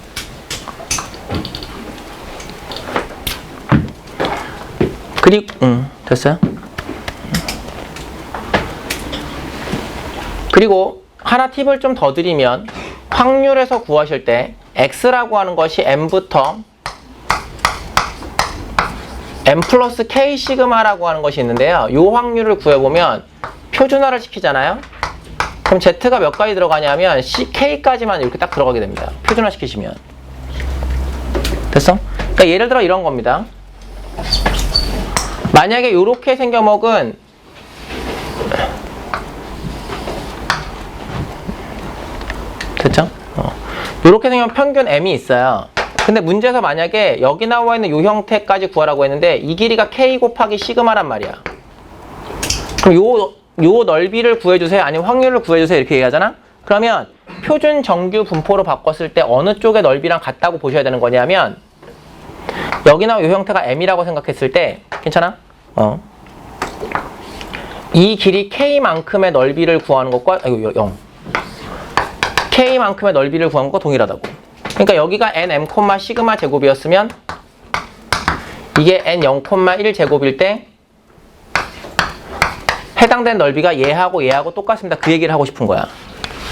그리고 됐어요? 그리고 하나 팁을 좀 더 드리면 확률에서 구하실 때 X라고 하는 것이 M부터 n 플러스 k 시그마라고 하는 것이 있는데요. 이 확률을 구해보면 표준화를 시키잖아요. 그럼 z가 몇 가지 들어가냐면 k까지만 이렇게 딱 들어가게 됩니다. 표준화 시키시면. 됐어? 그러니까 예를 들어 이런 겁니다. 만약에 이렇게 생겨먹은 됐죠? 이렇게 생기면 평균 m이 있어요. 근데 문제에서 만약에 여기 나와 있는 이 형태까지 구하라고 했는데 이 길이가 k 곱하기 시그마란 말이야. 그럼 요 넓이를 구해주세요. 아니면 확률을 구해주세요. 이렇게 얘기하잖아? 그러면 표준 정규 분포로 바꿨을 때 어느 쪽의 넓이랑 같다고 보셔야 되는 거냐면 여기 나와 이 형태가 m이라고 생각했을 때 괜찮아? 이 길이 k만큼의 넓이를 구하는 것과 아이고 0 k만큼의 넓이를 구하는 것과 동일하다고. 그러니까 여기가 nm, 시그마 제곱이었으면 이게 n0,1 제곱일 때 해당된 넓이가 얘하고 똑같습니다. 그 얘기를 하고 싶은 거야.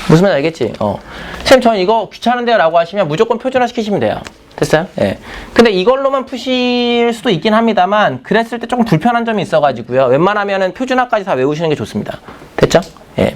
무슨 말인지 알겠지? 선생님 저는 이거 귀찮은데요 라고 하시면 무조건 표준화 시키시면 돼요. 됐어요? 예. 근데 이걸로만 푸실 수도 있긴 합니다만 그랬을 때 조금 불편한 점이 있어가지고요. 웬만하면은 표준화까지 다 외우시는 게 좋습니다. 됐죠? 예.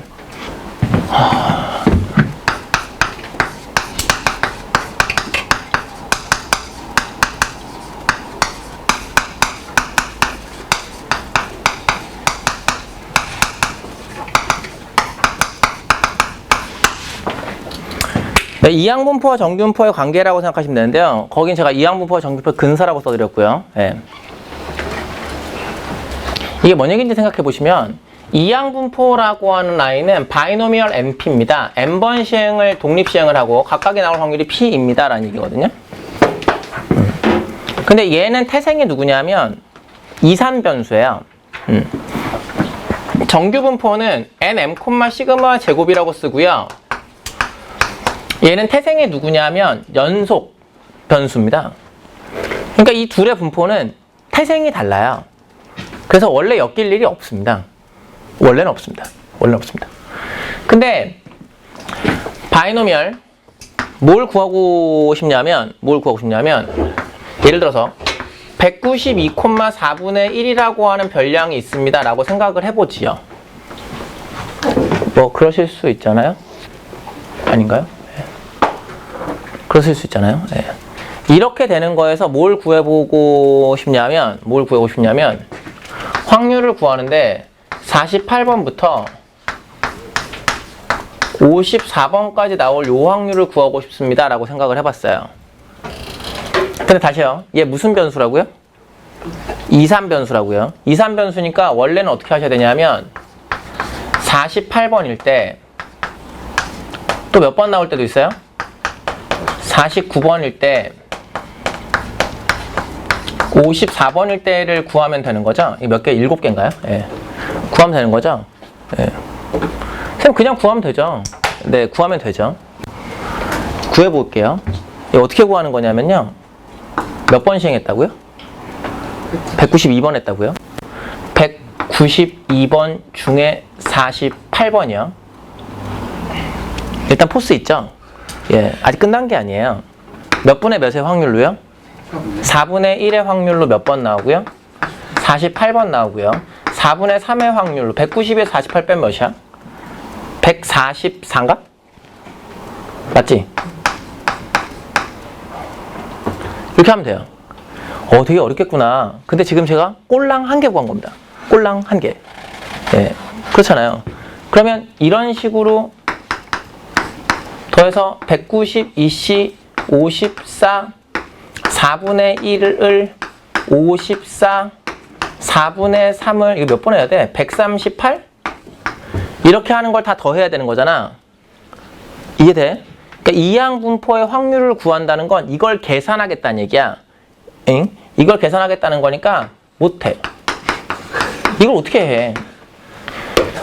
네, 이항분포와 정규분포의 관계라고 생각하시면 되는데요. 거긴 제가 이항분포와 정규분포의 근사라고 써드렸고요. 네. 이게 뭔 얘기인지 생각해 보시면 이항분포라고 하는 라인은 바이노미얼 NP입니다. n번 시행을 독립시행을 하고 각각이 나올 확률이 P입니다. 라는 얘기거든요. 근데 얘는 태생이 누구냐면 이산 변수예요. 정규분포는 nm, 시그마 제곱이라고 쓰고요. 얘는 태생이 누구냐면 연속 변수입니다. 그러니까 이 둘의 분포는 태생이 달라요. 그래서 원래 엮일 일이 없습니다. 원래는 없습니다. 근데 바이노미얼 뭘 구하고 싶냐면 예를 들어서 192,4분의 1이라고 하는 별량이 있습니다 라고 생각을 해보지요. 뭐 그러실 수 있잖아요? 아닌가요? 그러실 수 있잖아요. 네. 이렇게 되는 거에서 뭘 구해보고 싶냐면 확률을 구하는데 48번부터 54번까지 나올 요 확률을 구하고 싶습니다 라고 생각을 해봤어요. 근데 다시요. 얘 무슨 변수라고요? 이산 변수라고요. 이산 변수니까 원래는 어떻게 하셔야 되냐면 48번일 때 또 몇 번 나올 때도 있어요? 49번일 때 54번일 때를 구하면 되는 거죠? 몇 개? 7개인가요? 예. 구하면 되는 거죠? 예. 선생님 그냥 구하면 되죠? 네, 구하면 되죠. 구해볼게요. 어떻게 구하는 거냐면요. 몇 번 시행했다고요? 192번 했다고요? 192번 중에 48번이요. 일단 포스 있죠? 예, 아직 끝난 게 아니에요. 몇 분의 몇의 확률로요? 4분의 1의 확률로 몇 번 나오고요? 48번 나오고요. 4분의 3의 확률로 190에서 48 빼면 몇이야? 144인가? 맞지? 이렇게 하면 돼요. 되게 어렵겠구나. 근데 지금 제가 꼴랑 1개 구한 겁니다. 꼴랑 1개. 예, 그렇잖아요. 그러면 이런 식으로 더해서 192C 54 4분의 1을 54 4분의 3을 이거 몇 번 해야 돼? 138? 이렇게 하는 걸 다 더해야 되는 거잖아. 이해돼? 그러니까 이항분포의 확률을 구한다는 건 이걸 계산하겠다는 얘기야. 응? 이걸 계산하겠다는 거니까 못해. 이걸 어떻게 해?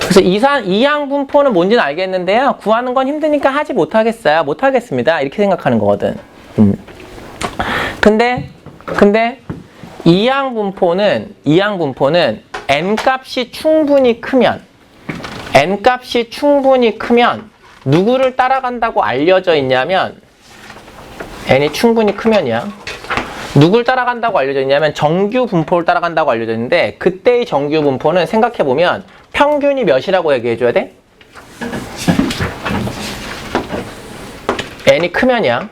그래서 이항분포는 뭔지는 알겠는데요. 구하는 건 힘드니까 하지 못하겠어요. 못하겠습니다. 이렇게 생각하는 거거든. 근데 이항분포는 n값이 충분히 크면 누구를 따라간다고 알려져 있냐면 n이 충분히 크면이야. 누굴 따라간다고 알려져 있냐면 정규 분포를 따라간다고 알려져 있는데 그때의 정규 분포는 생각해보면 평균이 몇이라고 얘기해줘야 돼? n이 크면이야.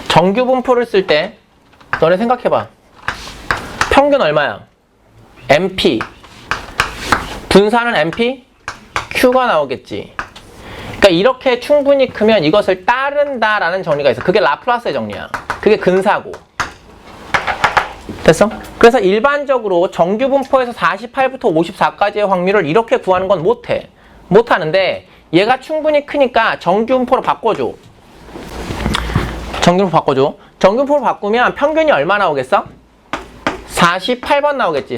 정규 분포를 쓸 때 너네 생각해봐. 평균 얼마야? MP. 분산은 MP? Q가 나오겠지. 그러니까 이렇게 충분히 크면 이것을 따른다라는 정리가 있어. 그게 라플라스의 정리야. 그게 근사고. 됐어? 그래서 일반적으로 정규 분포에서 48부터 54까지의 확률을 이렇게 구하는 건 못해. 못하는데 얘가 충분히 크니까 정규 분포로 바꿔줘. 정규 분포 바꿔줘. 정규 분포로 바꾸면 평균이 얼마 나오겠어? 48번 나오겠지.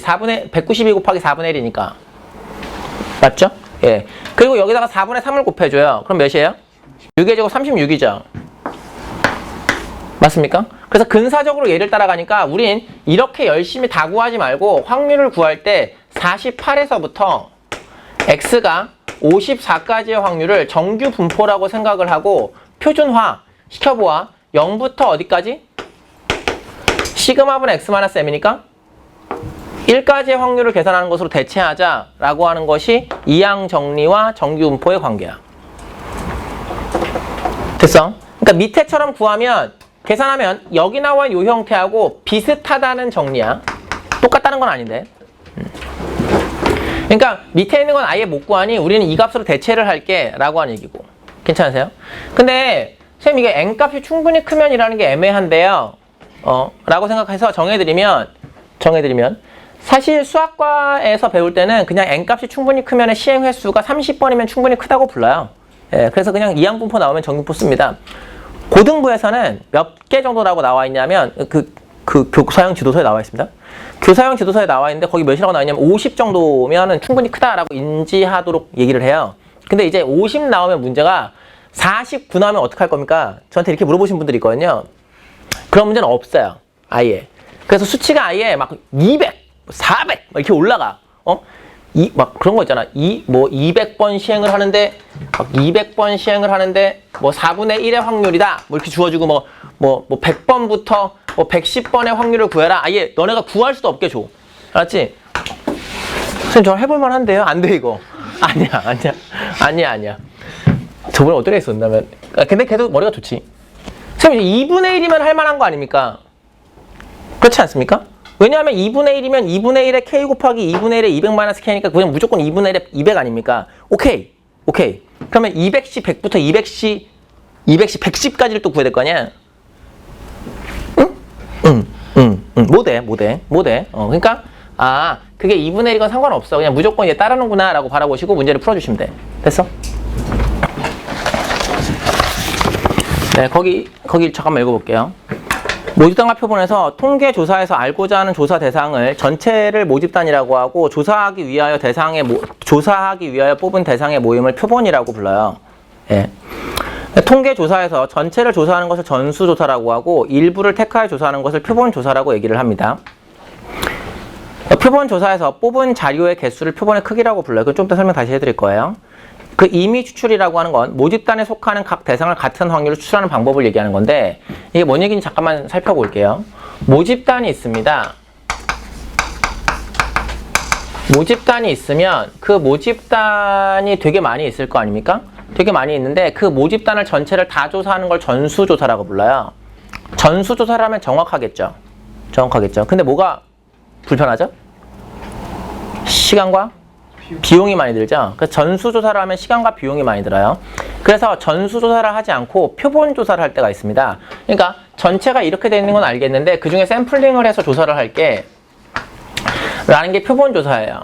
192 곱하기 4분의 1이니까. 맞죠? 예. 그리고 여기다가 4분의 3을 곱해줘요. 그럼 몇이에요? 6의 제곱 36이죠. 맞습니까? 그래서 근사적으로 얘를 따라가니까 우린 이렇게 열심히 다 구하지 말고 확률을 구할 때 48에서부터 x가 54까지의 확률을 정규 분포라고 생각을 하고 표준화 시켜보아. 0부터 어디까지? 시그마분 x-m이니까 1까지의 확률을 계산하는 것으로 대체하자라고 하는 것이 이항 정리와 정규 분포의 관계야. 됐어? 그러니까 밑에처럼 구하면 계산하면 여기 나와 이 형태하고 비슷하다는 정리야. 똑같다는 건 아닌데. 그러니까 밑에 있는 건 아예 못 구하니 우리는 이 값으로 대체를 할게 라고 하는 얘기고. 괜찮으세요? 근데 선생님 이게 n값이 충분히 크면이라는 게 애매한데요. 라고 생각해서 정해드리면 사실 수학과에서 배울 때는 그냥 n값이 충분히 크면 시행 횟수가 30번이면 충분히 크다고 불러요. 예, 그래서 그냥 이항분포 나오면 정분포 씁니다. 고등부에서는 몇 개 정도라고 나와 있냐면 그 교사형 지도서에 나와 있습니다. 교사형 지도서에 나와 있는데 거기 몇이라고 나와 있냐면 50 정도면은 충분히 크다라고 인지하도록 얘기를 해요. 근데 이제 50 나오면 문제가 49 나오면 어떡할 겁니까? 저한테 이렇게 물어보신 분들이 있거든요. 그런 문제는 없어요. 아예. 그래서 수치가 아예 막 200, 400 막 이렇게 올라가. 막 그런 거 있잖아. 200번 시행을 하는데 막 200번 시행을 하는데 뭐 4분의 1의 확률이다. 뭐 이렇게 주어주고 뭐 100번부터 뭐 110번의 확률을 구해라. 아예 너네가 구할 수도 없게 줘. 알았지? 선생님 저 해볼 만한데요? 안 돼 이거. 아니야. 저번에 어떻게 했었냐면 근데 걔도 머리가 좋지. 선생님 2분의 1이면 할 만한 거 아닙니까? 그렇지 않습니까? 왜냐하면 2분의 1이면 2분의 1에 k 곱하기 2분의 1에 200 마이너스 k니까 그냥 무조건 2분의 1에 200 아닙니까? 오케이. 그러면 200시 100부터 200시 110까지를 또 구해야 될 거 아니야? 응. 못해. 그러니까 그게 2분의 1이건 상관없어. 그냥 무조건 얘 따르는구나 라고 바라보시고 문제를 풀어주시면 돼. 됐어? 네, 거기 잠깐만 읽어볼게요. 모집단과 표본에서 통계조사에서 알고자 하는 조사 대상을 전체를 모집단이라고 하고 조사하기 위하여 뽑은 대상의 모임을 표본이라고 불러요. 예. 통계조사에서 전체를 조사하는 것을 전수조사라고 하고 일부를 택하여 조사하는 것을 표본조사라고 얘기를 합니다. 표본조사에서 뽑은 자료의 개수를 표본의 크기라고 불러요. 그건 좀 더 설명 다시 해드릴 거예요. 그 임의 추출이라고 하는 건 모집단에 속하는 각 대상을 같은 확률로 추출하는 방법을 얘기하는 건데 이게 뭔 얘기인지 잠깐만 살펴볼게요. 모집단이 있습니다. 모집단이 있으면 그 모집단이 되게 많이 있을 거 아닙니까? 되게 많이 있는데 그 모집단을 전체를 다 조사하는 걸 전수조사라고 불러요. 전수조사를 하면 정확하겠죠. 근데 뭐가 불편하죠? 시간과 비용이 많이 들죠. 그래서 전수조사를 하면 시간과 비용이 많이 들어요. 그래서 전수조사를 하지 않고 표본조사를 할 때가 있습니다. 그러니까 전체가 이렇게 되어 있는 건 알겠는데 그 중에 샘플링을 해서 조사를 할게 라는 게 표본조사예요.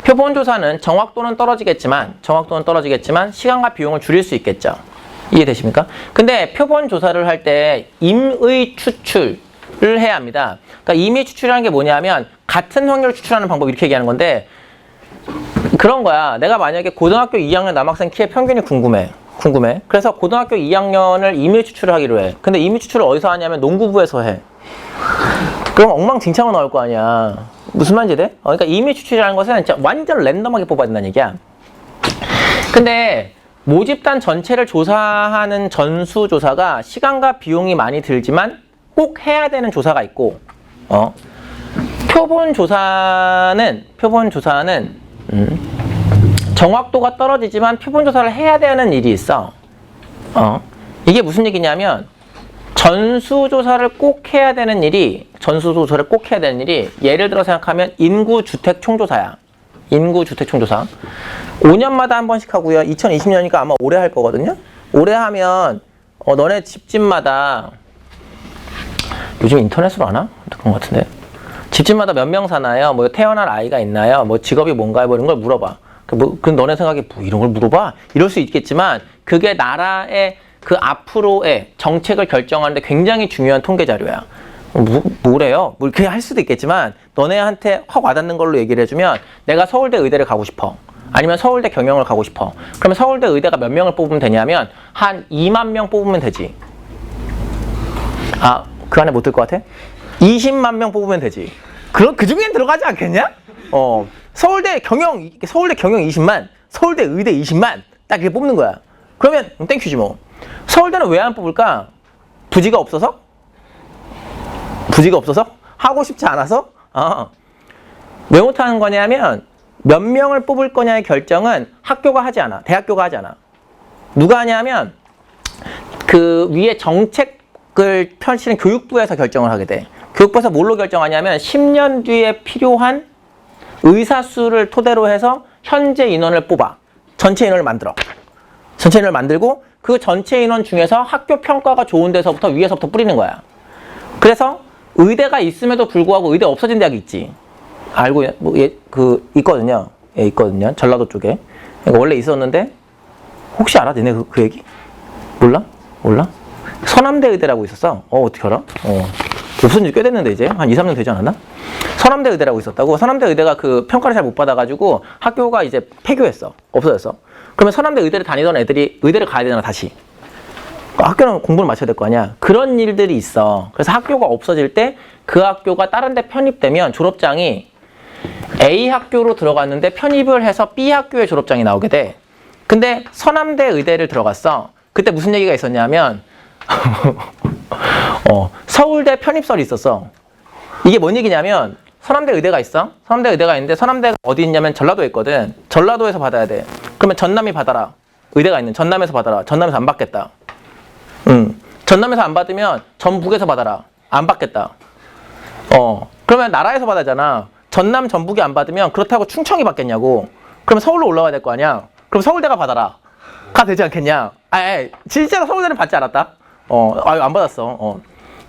표본조사는 정확도는 떨어지겠지만 시간과 비용을 줄일 수 있겠죠. 이해되십니까? 근데 표본조사를 할 때 임의 추출을 해야 합니다. 그러니까 임의 추출이라는 게 뭐냐면 같은 확률을 추출하는 방법 이렇게 얘기하는 건데 그런 거야. 내가 만약에 고등학교 2학년 남학생 키의 평균이 궁금해. 그래서 고등학교 2학년을 임의 추출을 하기로 해. 근데 임의 추출을 어디서 하냐면 농구부에서 해. 그럼 엉망진창으로 나올 거 아니야. 무슨 말인지 돼? 그러니까 임의 추출이라는 것은 진짜 완전 랜덤하게 뽑아야 된다는 얘기야. 근데 모집단 전체를 조사하는 전수조사가 시간과 비용이 많이 들지만 꼭 해야 되는 조사가 있고, 표본조사는 정확도가 떨어지지만 표본조사를 해야 되는 일이 있어. 이게 무슨 얘기냐면 전수조사를 꼭 해야 되는 일이 예를 들어 생각하면 인구주택 총조사야. 인구주택 총조사. 5년마다 한 번씩 하고요. 2020년이니까 아마 올해 할 거거든요. 올해 하면 너네 집집마다 요즘 인터넷으로 하나? 그런 것 같은데. 집집마다 몇 명 사나요? 뭐 태어날 아이가 있나요? 뭐 직업이 뭔가요? 뭐 이런 걸 물어봐. 그 너네 생각에 뭐 이런 걸 물어봐? 이럴 수 있겠지만 그게 나라의 그 앞으로의 정책을 결정하는데 굉장히 중요한 통계 자료야. 뭐래요? 뭐 이렇게 할 수도 있겠지만 너네한테 확 와닿는 걸로 얘기를 해주면 내가 서울대 의대를 가고 싶어. 아니면 서울대 경영을 가고 싶어. 그러면 서울대 의대가 몇 명을 뽑으면 되냐면 한 2만 명 뽑으면 되지. 아, 그 안에 못 들 것 같아? 20만 명 뽑으면 되지. 그 중엔 들어가지 않겠냐? 서울대 경영 20만, 서울대 의대 20만 딱 이렇게 뽑는 거야. 그러면 땡큐지 뭐. 서울대는 왜 안 뽑을까? 부지가 없어서? 하고 싶지 않아서? 왜 못하는 거냐면 몇 명을 뽑을 거냐의 결정은 학교가 하지 않아. 대학교가 하지 않아. 누가 하냐면 그 위에 정책을 펼치는 교육부에서 결정을 하게 돼. 교육부에서 뭘로 결정하냐면 10년 뒤에 필요한 의사 수를 토대로 해서 현재 인원을 뽑아. 전체 인원을 만들어. 전체 인원을 만들고 그 전체 인원 중에서 학교 평가가 좋은 데서부터 위에서부터 뿌리는 거야. 그래서 의대가 있음에도 불구하고 의대 없어진 대학이 있지. 알고 있거든요. 예, 있거든요. 전라도 쪽에. 그러니까 원래 있었는데 혹시 알아? 너네 그 얘기? 몰라? 서남대 의대라고 있었어. 어떻게 알아? 없어진 지 꽤 됐는데 이제 한 2, 3년 되지 않았나? 서남대 의대라고 있었다고. 서남대 의대가 그 평가를 잘 못 받아가지고 학교가 이제 폐교했어. 없어졌어. 그러면 서남대 의대를 다니던 애들이 의대를 가야 되잖아, 다시. 학교는 공부를 마쳐야 될 거 아니야. 그런 일들이 있어. 그래서 학교가 없어질 때 그 학교가 다른 데 편입되면 졸업장이 A 학교로 들어갔는데 편입을 해서 B 학교의 졸업장이 나오게 돼. 근데 서남대 의대를 들어갔어. 그때 무슨 얘기가 있었냐면 서울대 편입설이 있었어. 이게 뭔 얘기냐면 서남대 의대가 있어. 서남대 의대가 있는데 서남대가 어디 있냐면 전라도에 있거든. 전라도에서 받아야 돼. 그러면 전남이 받아라. 의대가 있는 전남에서 받아라. 전남에서 안 받겠다. 전남에서 안 받으면 전북에서 받아라. 안 받겠다. 그러면 나라에서 받아잖아. 전남, 전북이 안 받으면 그렇다고 충청이 받겠냐고. 그러면 서울로 올라와야 될 거 아니야. 그럼 서울대가 받아라. 가 되지 않겠냐. 진짜로 서울대는 받지 않았다. 안 받았어.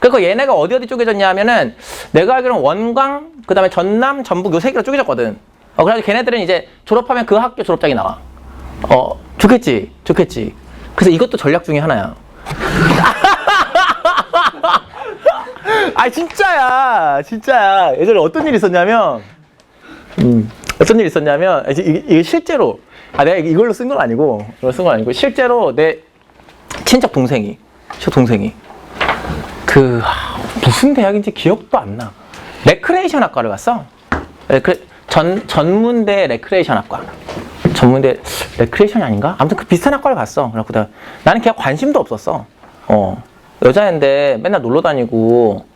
그래서 얘네가 어디 쪼개졌냐 하면은 내가 알기로는 원광, 그 다음에 전남, 전북 요 세 개로 쪼개졌거든. 그래서 걔네들은 이제 졸업하면 그 학교 졸업장이 나와. 좋겠지. 그래서 이것도 전략 중에 하나야. 진짜야. 예전에 어떤 일이 있었냐면, 이게 실제로, 내가 이걸로 쓴 건 아니고, 실제로 내 친척 동생이, 무슨 대학인지 기억도 안 나. 레크레이션 학과를 갔어. 전문대 레크레이션 학과. 전문대 레크레이션이 아닌가? 아무튼 그 비슷한 학과를 갔어. 그래갖고 나는 그냥 관심도 없었어. 여자애인데 맨날 놀러 다니고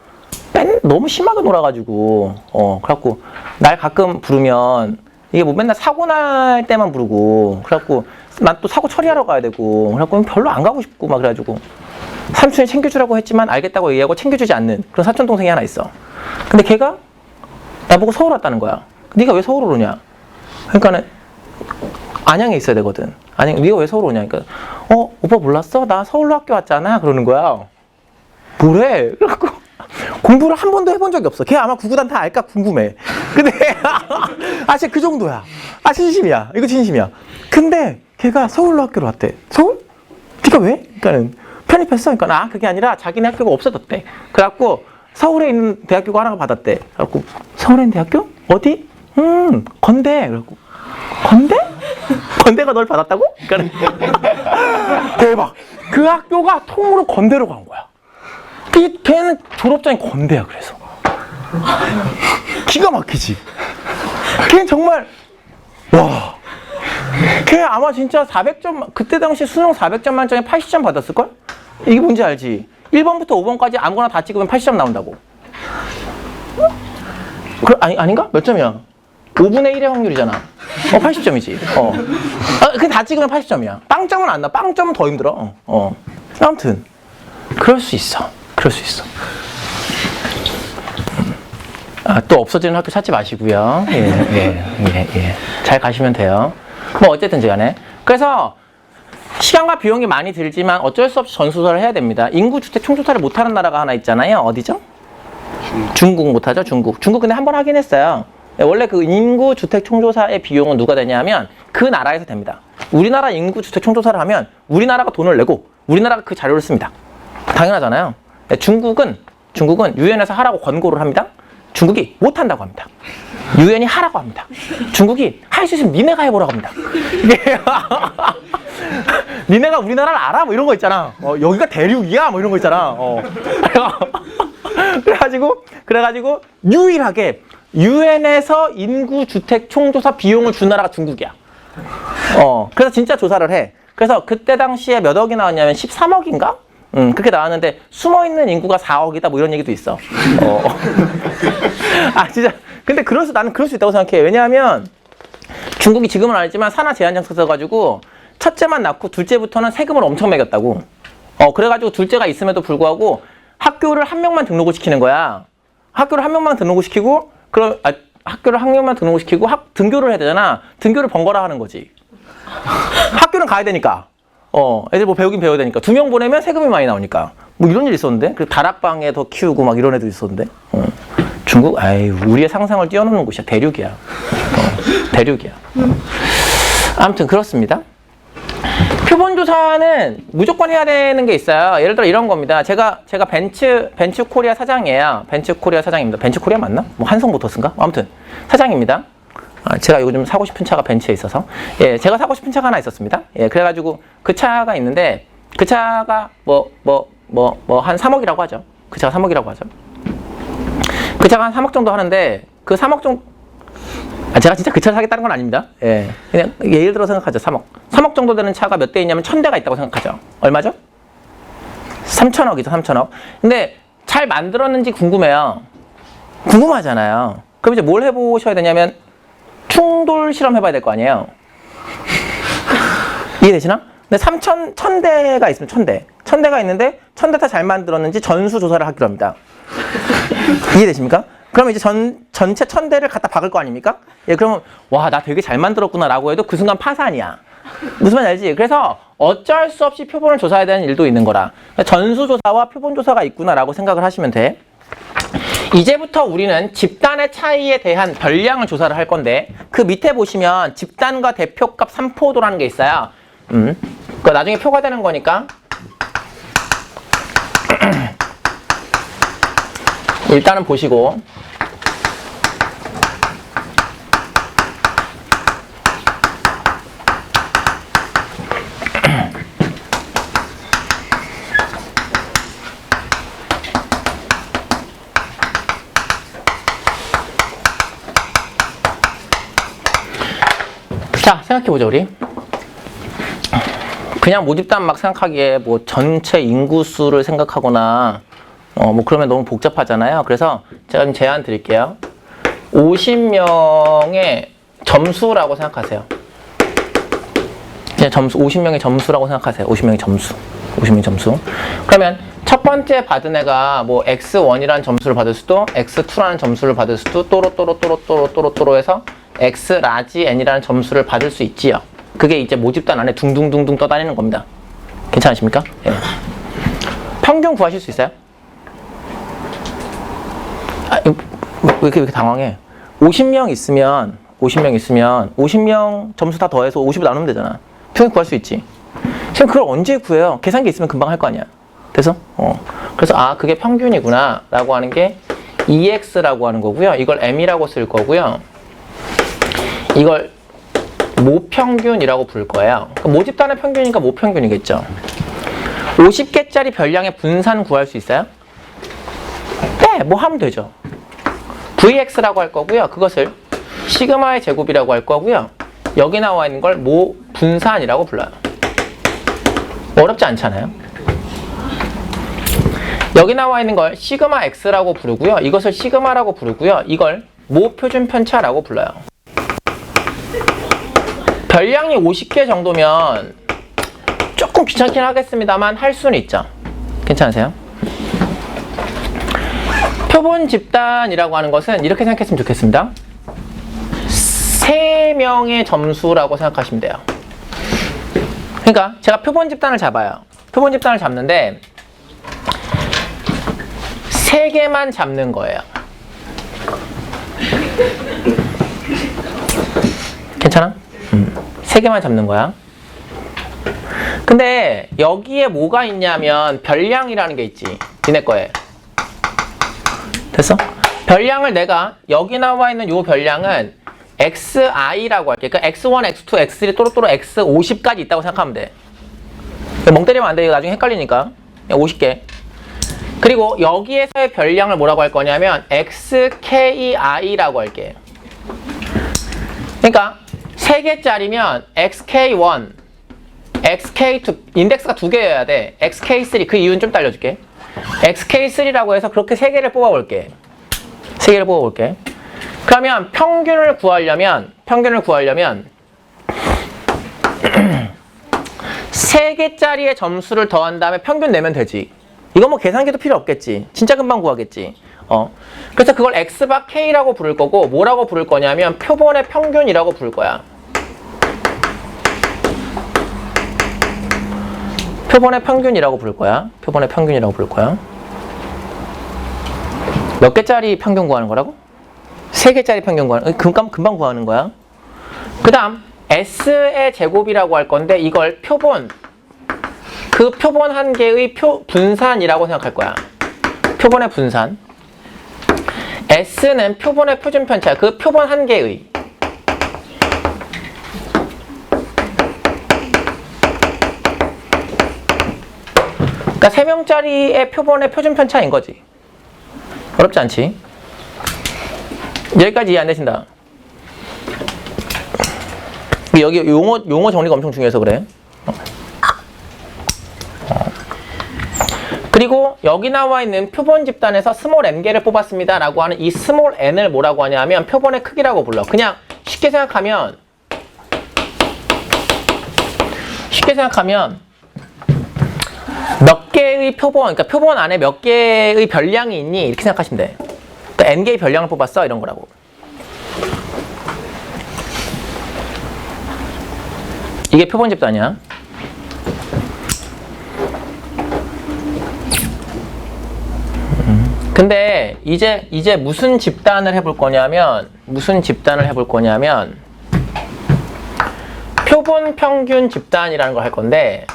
너무 심하게 놀아가지고 그래갖고 날 가끔 부르면 이게 뭐 맨날 사고 날 때만 부르고 그래갖고 난 또 사고 처리하러 가야 되고 그래갖고 별로 안 가고 싶고 막 그래가지고 삼촌이 챙겨주라고 했지만 알겠다고 얘기하고 챙겨주지 않는 그런 사촌 동생이 하나 있어. 근데 걔가 나보고 서울 왔다는 거야. 네가 왜 서울 오냐? 그러니까는 안양에 있어야 되거든. 네가 왜 서울 오냐? 그러니까 오빠 몰랐어? 나 서울로 학교 왔잖아. 그러는 거야. 뭐래? 그래갖고 공부를 한 번도 해본 적이 없어. 걔 아마 구구단 다 알까 궁금해. 근데 진짜 그 정도야. 진심이야. 이거 진심이야. 근데 걔가 서울로 학교를 왔대. 서울? 네가 왜? 그러니까는 편입했어. 그러니까 그게 아니라 자기네 학교가 없어졌대. 그래갖고 서울에 있는 대학교가 하나가 받았대. 그래갖고 서울에 있는 대학교? 어디? 건대. 그래갖고 건대? 건대가 널 받았다고? 그러니까 대박. 그 학교가 통으로 건대로 간 거야. 걔는 졸업장이 건대야. 그래서 기가 막히지. 걔는 정말 와 걔 아마 진짜 400점, 그때 당시 수능 400점 만점에 80점 받았을걸? 이게 뭔지 알지? 1번부터 5번까지 아무거나 다 찍으면 80점 나온다고. 아닌가? 몇 점이야? 5분의 1의 확률이잖아. 80점이지. 그냥 다 찍으면 80점이야. 빵점은 안 나. 빵점은 더 힘들어. 아무튼 그럴 수 있어. 그럴 수 있어. 또 없어지는 학교 찾지 마시고요. 예. 잘 가시면 돼요. 뭐 어쨌든지 간에. 그래서 시간과 비용이 많이 들지만 어쩔 수 없이 전수조사를 해야 됩니다. 인구주택 총조사를 못하는 나라가 하나 있잖아요. 어디죠? 중국 못하죠. 중국 근데 한 번 하긴 했어요. 원래 그 인구주택 총조사의 비용은 누가 되냐면 그 나라에서 됩니다. 우리나라 인구주택 총조사를 하면 우리나라가 돈을 내고 우리나라가 그 자료를 씁니다. 당연하잖아요. 중국은 유엔에서 하라고 권고를 합니다. 중국이 못한다고 합니다. 유엔이 하라고 합니다. 중국이 할 수 있으면 니네가 해보라고 합니다. 니네가 우리나라를 알아? 뭐 이런 거 있잖아. 여기가 대륙이야? 뭐 이런 거 있잖아. 그래가지고 유일하게 유엔에서 인구주택 총조사 비용을 준 나라가 중국이야. 그래서 진짜 조사를 해. 그래서 그때 당시에 몇 억이 나왔냐면 13억인가? 그렇게 나왔는데 숨어있는 인구가 4억이다 뭐 이런 얘기도 있어. 진짜. 근데 나는 그럴 수 있다고 생각해. 왜냐하면 중국이 지금은 아니지만 산하 제한 정策써가지고 첫째만 낳고 둘째부터는 세금을 엄청 매겼다고. 그래가지고 둘째가 있음에도 불구하고 학교를 한 명만 등록을 시키는 거야. 학교를 한 명만 등록을 시키고 학교를 한 명만 등록을 시키고 등교를 해야 되잖아. 등교를 번갈아 하는 거지. 학교는 가야 되니까. 애들 뭐 배우긴 배워야 되니까. 2명 보내면 세금이 많이 나오니까. 뭐 이런 일이 있었는데. 그리고 다락방에 더 키우고 막 이런 애도 있었는데. 중국, 우리의 상상을 뛰어넘는 곳이야. 대륙이야. 대륙이야. 아무튼 그렇습니다. 표본조사는 무조건 해야 되는 게 있어요. 예를 들어 이런 겁니다. 제가 벤츠 코리아 사장이에요. 벤츠 코리아 사장입니다. 벤츠 코리아 맞나? 뭐 한성모터스인가? 아무튼 사장입니다. 제가 요즘 사고 싶은 차가 벤츠에 있어서. 제가 사고 싶은 차가 하나 있었습니다. 그래가지고 그 차가 있는데 그 차가 한 3억이라고 하죠. 그 차가 3억이라고 하죠. 그 차가 한 3억 정도 하는데 그 3억 정도 제가 진짜 그 차를 사겠다는 건 아닙니다. 그냥 예를 들어 생각하죠. 3억 정도 되는 차가 몇 대 있냐면 1000대가 있다고 생각하죠. 얼마죠? 3천억이죠. 3천억. 근데 잘 만들었는지 궁금해요. 궁금하잖아요. 그럼 이제 뭘 해보셔야 되냐면 충돌 실험 해봐야 될 거 아니에요. 이해되시나? 근데 1000대가 있으면 1000대가 있는데 1000대 다 잘 만들었는지 전수 조사를 하기로 합니다. 이해되십니까? 그러면 이제 전체 1000대를 갖다 박을 거 아닙니까? 그러면 와, 나 되게 잘 만들었구나 라고 해도 그 순간 파산이야. 무슨 말인지 알지? 그래서 어쩔 수 없이 표본을 조사해야 되는 일도 있는 거라. 전수조사와 표본조사가 있구나 라고 생각을 하시면 돼. 이제부터 우리는 집단의 차이에 대한 별량을 조사를 할 건데 그 밑에 보시면 집단과 대표값 3포도라는 게 있어요. 그거 나중에 표가 되는 거니까 일단은 보시고 자, 생각해보죠, 우리. 그냥 모집단 막 생각하기에 뭐 전체 인구수를 생각하거나 뭐 그러면 너무 복잡하잖아요. 그래서 제가 좀 제안 드릴게요. 50명의 점수라고 생각하세요. 그냥 50명의 점수라고 생각하세요. 50명의 점수. 그러면 첫 번째 받은 애가 뭐 X1이라는 점수를 받을 수도 X2라는 점수를 받을 수도 또로 해서 X 라지 N이라는 점수를 받을 수 있지요. 그게 이제 모집단 안에 둥둥둥둥 떠다니는 겁니다. 괜찮으십니까? 평균 구하실 수 있어요? 왜 이렇게 당황해? 50명 있으면 50명 점수 다 더해서 50을 나누면 되잖아. 평균 구할 수 있지. 지금 그걸 언제 구해요? 계산기 있으면 금방 할 거 아니야. 그래서 그게 평균이구나 라고 하는 게 EX라고 하는 거고요. 이걸 M이라고 쓸 거고요. 이걸 모평균이라고 부를 거예요. 그러니까 모집단의 평균이니까 모평균이겠죠. 50개짜리 별량의 분산 구할 수 있어요? 네, 뭐 하면 되죠. VX라고 할 거고요. 그것을 시그마의 제곱이라고 할 거고요. 여기 나와 있는 걸 모 분산이라고 불러요. 어렵지 않잖아요. 여기 나와 있는 걸 시그마 x라고 부르고요. 이것을 시그마라고 부르고요. 이걸 모 표준 편차라고 불러요. 별량이 50개 정도면 조금 귀찮긴 하겠습니다만 할 수는 있죠. 괜찮으세요? 표본 집단이라고 하는 것은 이렇게 생각했으면 좋겠습니다. 3명의 점수라고 생각하시면 돼요. 그러니까 제가 표본 집단을 잡아요. 표본 집단을 잡는데 3개만 잡는 거예요. 괜찮아? 3개만 잡는 거야. 근데 여기에 뭐가 있냐면 별량이라는 게 있지. 니네 거에. 됐어? 별량을 내가 여기 나와 있는 요 별량은 xi라고 할게. 그러니까 x1, x2, x3 또로또로 x50까지 있다고 생각하면 돼. 멍 때리면 안 돼. 이거 나중에 헷갈리니까. 그냥 50개. 그리고 여기에서의 별량을 뭐라고 할 거냐면 xki라고 할게. 그러니까 3개짜리면 xk1, xk2, 인덱스가 2개여야 돼. xk3, 그 이유는 좀 알려줄게. xk3라고 해서 그렇게 3개를 뽑아볼게. 3개를 뽑아볼게. 그러면 평균을 구하려면 3개짜리의 점수를 더한 다음에 평균 내면 되지. 이거 뭐 계산기도 필요 없겠지. 진짜 금방 구하겠지. 그래서 그걸 x바 k라고 부를 거고 뭐라고 부를 거냐면 표본의 평균이라고 부를 거야. 표본의 평균이라고 부를 거야. 표본의 평균이라고 부를 거야. 몇 개짜리 평균 구하는 거라고? 3개짜리 평균 구하는 거야. 금방 구하는 거야. 그 다음 S의 제곱이라고 할 건데 이걸 표본, 그 표본 한 개의 분산이라고 생각할 거야. 표본의 분산. S는 표본의 표준 편차, 그 표본 한 개의. 그러니까 3명짜리의 표본의 표준 편차인 거지. 어렵지 않지? 여기까지 이해 안 되신다. 여기 용어 정리가 엄청 중요해서 그래. 그리고 여기 나와 있는 표본 집단에서 스몰 n개를 뽑았습니다 라고 하는 이 스몰 n을 뭐라고 하냐면 표본의 크기라고 불러. 그냥 쉽게 생각하면 몇 개의 표본, 그러니까 표본 안에 몇 개의 별량이 있니? 이렇게 생각하시면 돼. 그러니까 n개의 별량을 뽑았어 이런 거라고. 이게 표본 집단이야. 근데 이제 무슨 집단을 해볼 거냐면 표본 평균 집단이라는 걸 할 건데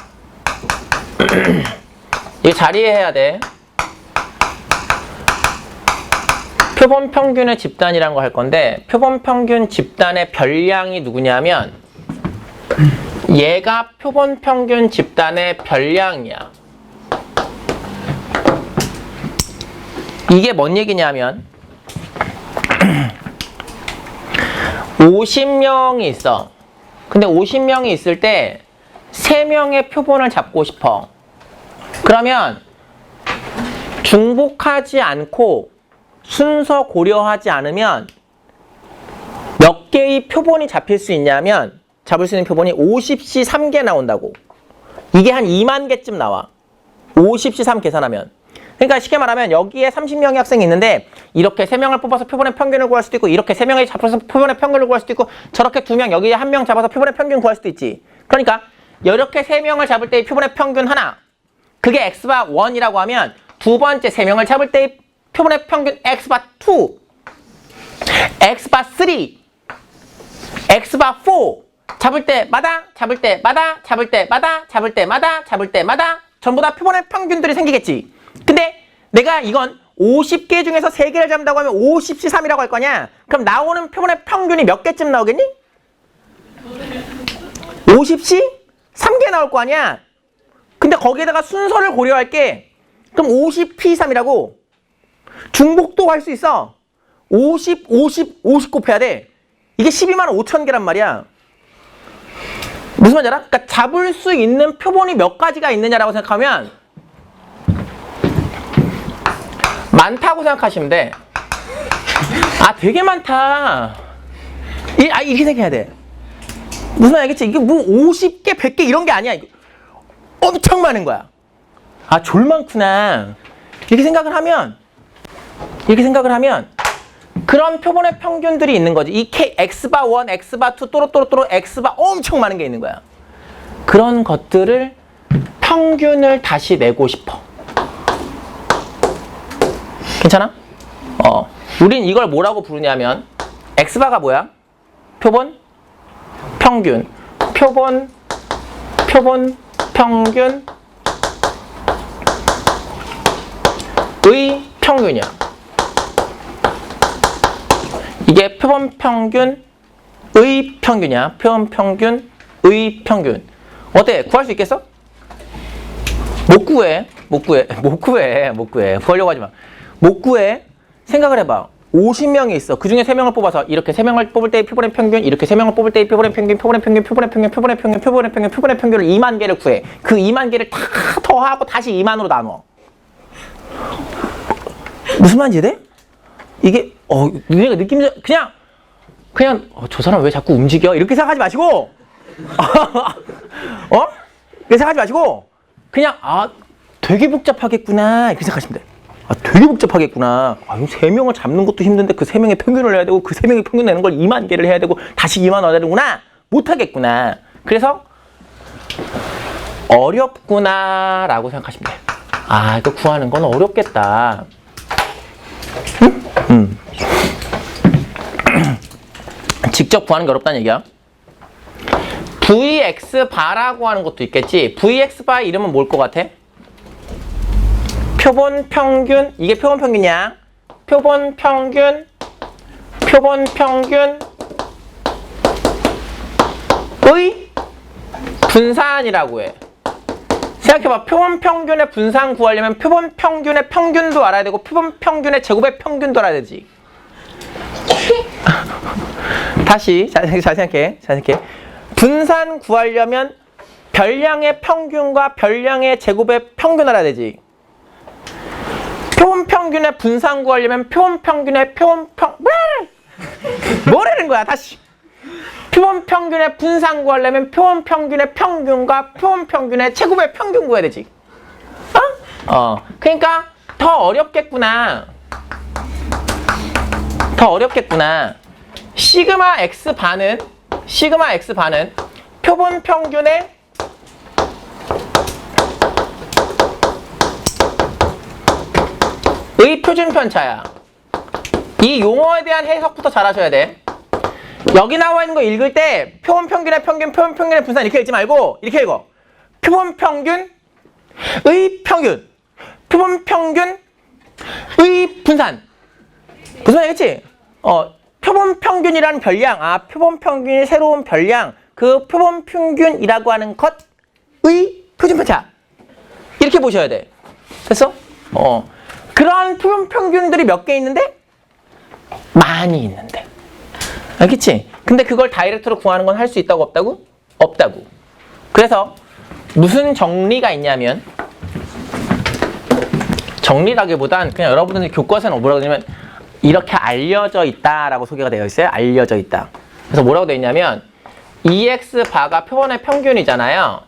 이거 자리에 해야 돼. 표본 평균의 집단이라는 걸 할 건데 표본 평균 집단의 별량이 누구냐면 얘가 표본 평균 집단의 별량이야. 이게 뭔 얘기냐면 50명이 있어. 근데 50명이 있을 때 3명의 표본을 잡고 싶어. 그러면 중복하지 않고 순서 고려하지 않으면 몇 개의 표본이 잡힐 수 있냐면 잡을 수 있는 표본이 50시 3개 나온다고. 이게 한 2만 개쯤 나와. 50시 3 계산하면. 그러니까 쉽게 말하면 여기에 30명의 학생이 있는데 이렇게 3명을 뽑아서 표본의 평균을 구할 수도 있고 이렇게 3명이 잡아서 표본의 평균을 구할 수도 있고 저렇게 2명 여기에 1명 잡아서 표본의 평균 구할 수도 있지. 그러니까 이렇게 3명을 잡을 때의 표본의 평균 하나, 그게 x바 1이라고 하면 두 번째 3명을 잡을 때의 표본의 평균 x바 2, x바 3, x바 4 잡을 때마다 전부 다 표본의 평균들이 생기겠지. 근데 내가 이건 50개 중에서 3개를 잡는다고 하면 50시 3이라고 할 거냐? 그럼 나오는 표본의 평균이 몇 개쯤 나오겠니? 50시 3개 나올 거 아니야? 근데 거기에다가 순서를 고려할게. 그럼 50p3이라고. 중복도 할 수 있어. 50 곱해야 돼. 이게 12만 5천 개란 말이야. 무슨 말인지 알아? 그러니까 잡을 수 있는 표본이 몇 가지가 있느냐라고 생각하면 많다고 생각하시면 돼. 아, 되게 많다. 이렇게 생각해야 돼. 무슨 말 알겠지? 이게 뭐 50개, 100개 이런 게 아니야. 이거 엄청 많은 거야. 아, 졸 많구나. 이렇게 생각을 하면 그런 표본의 평균들이 있는 거지. 이 X바 1, X바 2, 또로또로또로 X바 엄청 많은 게 있는 거야. 그런 것들을 평균을 다시 내고 싶어. 괜찮아? 우린 이걸 뭐라고 부르냐면 X바가 뭐야? 표본 평균. 표본 평균 의 평균이야. 이게 표본 평균의 평균이야. 표본 평균의 평균. 어때? 구할 수 있겠어? 못 구해. 구하려고 하지 마. 못 구해. 생각을 해봐. 50명이 있어. 그 중에 3명을 뽑아서 이렇게 3명을 뽑을 때 표본의 평균, 이렇게 3명을 뽑을 때 표본의 평균을 2만 개를 구해. 그 2만 개를 다 더하고 다시 2만으로 나눠. 무슨 말인지 돼? 이게 내가 느낌이 그냥 저 사람 왜 자꾸 움직여? 이렇게 생각하지 마시고 이렇게 생각하지 마시고 그냥 되게 복잡하겠구나 이렇게 생각하시면 돼. 되게 복잡하겠구나. 이거 3명을 잡는 것도 힘든데 그 3명의 평균을 해야 되고 그 3명의 평균 내는 걸 2만 개를 해야 되고 다시 2만 원 되는구나. 못하겠구나. 그래서 어렵구나 라고 생각하시면 돼. 이거 구하는 건 어렵겠다. 직접 구하는 게 어렵다는 얘기야. Vx바라고 하는 것도 있겠지. Vx바의 이름은 뭘 것 같아? 표본 평균, 이게 표본 평균이야. 표본 평균의 분산이라고 해. 생각해봐. 표본 평균의 분산 구하려면 표본 평균의 평균도 알아야 되고 표본 평균의 제곱의 평균도 알아야 되지. 다시 잘 생각해. 분산 구하려면 별량의 평균과 별량의 제곱의 평균 알아야 되지. 표본 평균의 분산 구하려면 표본 평균의 뭐라는 거야? 다시. 표본 평균의 분산 구하려면 표본 평균의 평균과 표본 평균의 제곱의 평균 구해야 되지. 그러니까 더 어렵겠구나. 시그마 X 반은 표본 평균의 표준 편차야. 이 용어에 대한 해석부터 잘 하셔야 돼. 여기 나와 있는 거 읽을 때 표본 평균의 평균, 표본 평균의 분산 이렇게 읽지 말고 이렇게 읽어. 표본 평균의 평균, 표본 평균의 분산. 무슨 말이겠지? 표본 평균이라는 별량, 표본 평균이 새로운 별량, 그 표본 평균이라고 하는 것의 표준 편차. 이렇게 보셔야 돼. 됐어? 그런 표본 평균들이 몇 개 있는데? 많이 있는데. 알겠지? 근데 그걸 다이렉트로 구하는 건 할 수 있다고 없다고? 없다고. 그래서 무슨 정리가 있냐면 정리라기보단 그냥 여러분들 교과서는 뭐라고 되냐면 이렇게 알려져 있다라고 소개가 되어 있어요. 알려져 있다. 그래서 뭐라고 되어 있냐면 EX바가 표본의 평균이잖아요.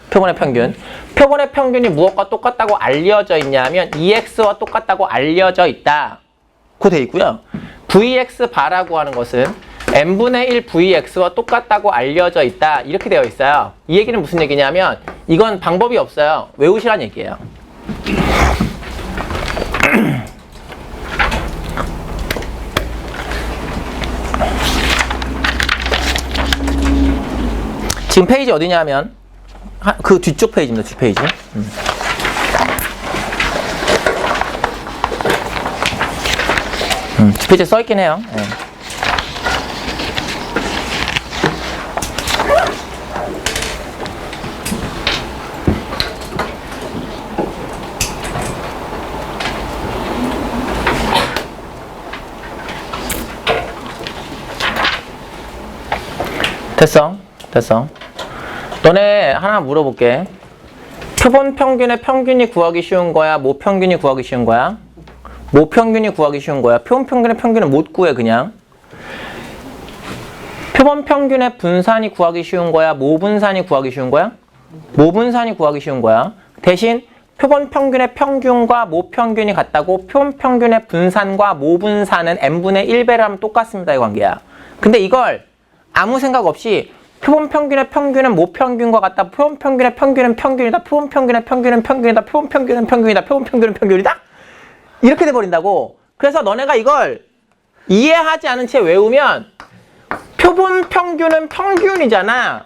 표본의 평균. 표본의 평균이 무엇과 똑같다고 알려져 있냐면 EX와 똑같다고 알려져 있다. 고 되어 있고요. VX바라고 하는 것은 n분의 1 VX와 똑같다고 알려져 있다. 이렇게 되어 있어요. 이 얘기는 무슨 얘기냐면 이건 방법이 없어요. 외우시란 얘기예요. 지금 페이지 어디냐면 그 뒤쪽 페이지입니다. 뒷페이지. 뒷페이지에 써있긴 해요. 네. 됐어. 너네 하나 물어볼게. 표본 평균의 평균이 구하기 쉬운 거야? 모평균이 구하기 쉬운 거야? 모평균이 구하기 쉬운 거야? 표본 평균의 평균은 못 구해 그냥. 표본 평균의 분산이 구하기 쉬운 거야? 모분산이 구하기 쉬운 거야? 모분산이 구하기 쉬운 거야. 대신 표본 평균의 평균과 모평균이 같다고 표본 평균의 분산과 모분산은 n분의 1배를 하면 똑같습니다. 이 관계야. 근데 이걸 아무 생각 없이 표본 평균의 평균은 모평균과 같다. 표본 평균의 평균은 평균이다. 표본 평균의 평균은 평균이다. 표본 평균은 평균이다. 표본 평균은 평균이다. 이렇게 돼버린다고. 그래서 너네가 이걸 이해하지 않은 채 외우면 표본 평균은 평균이잖아.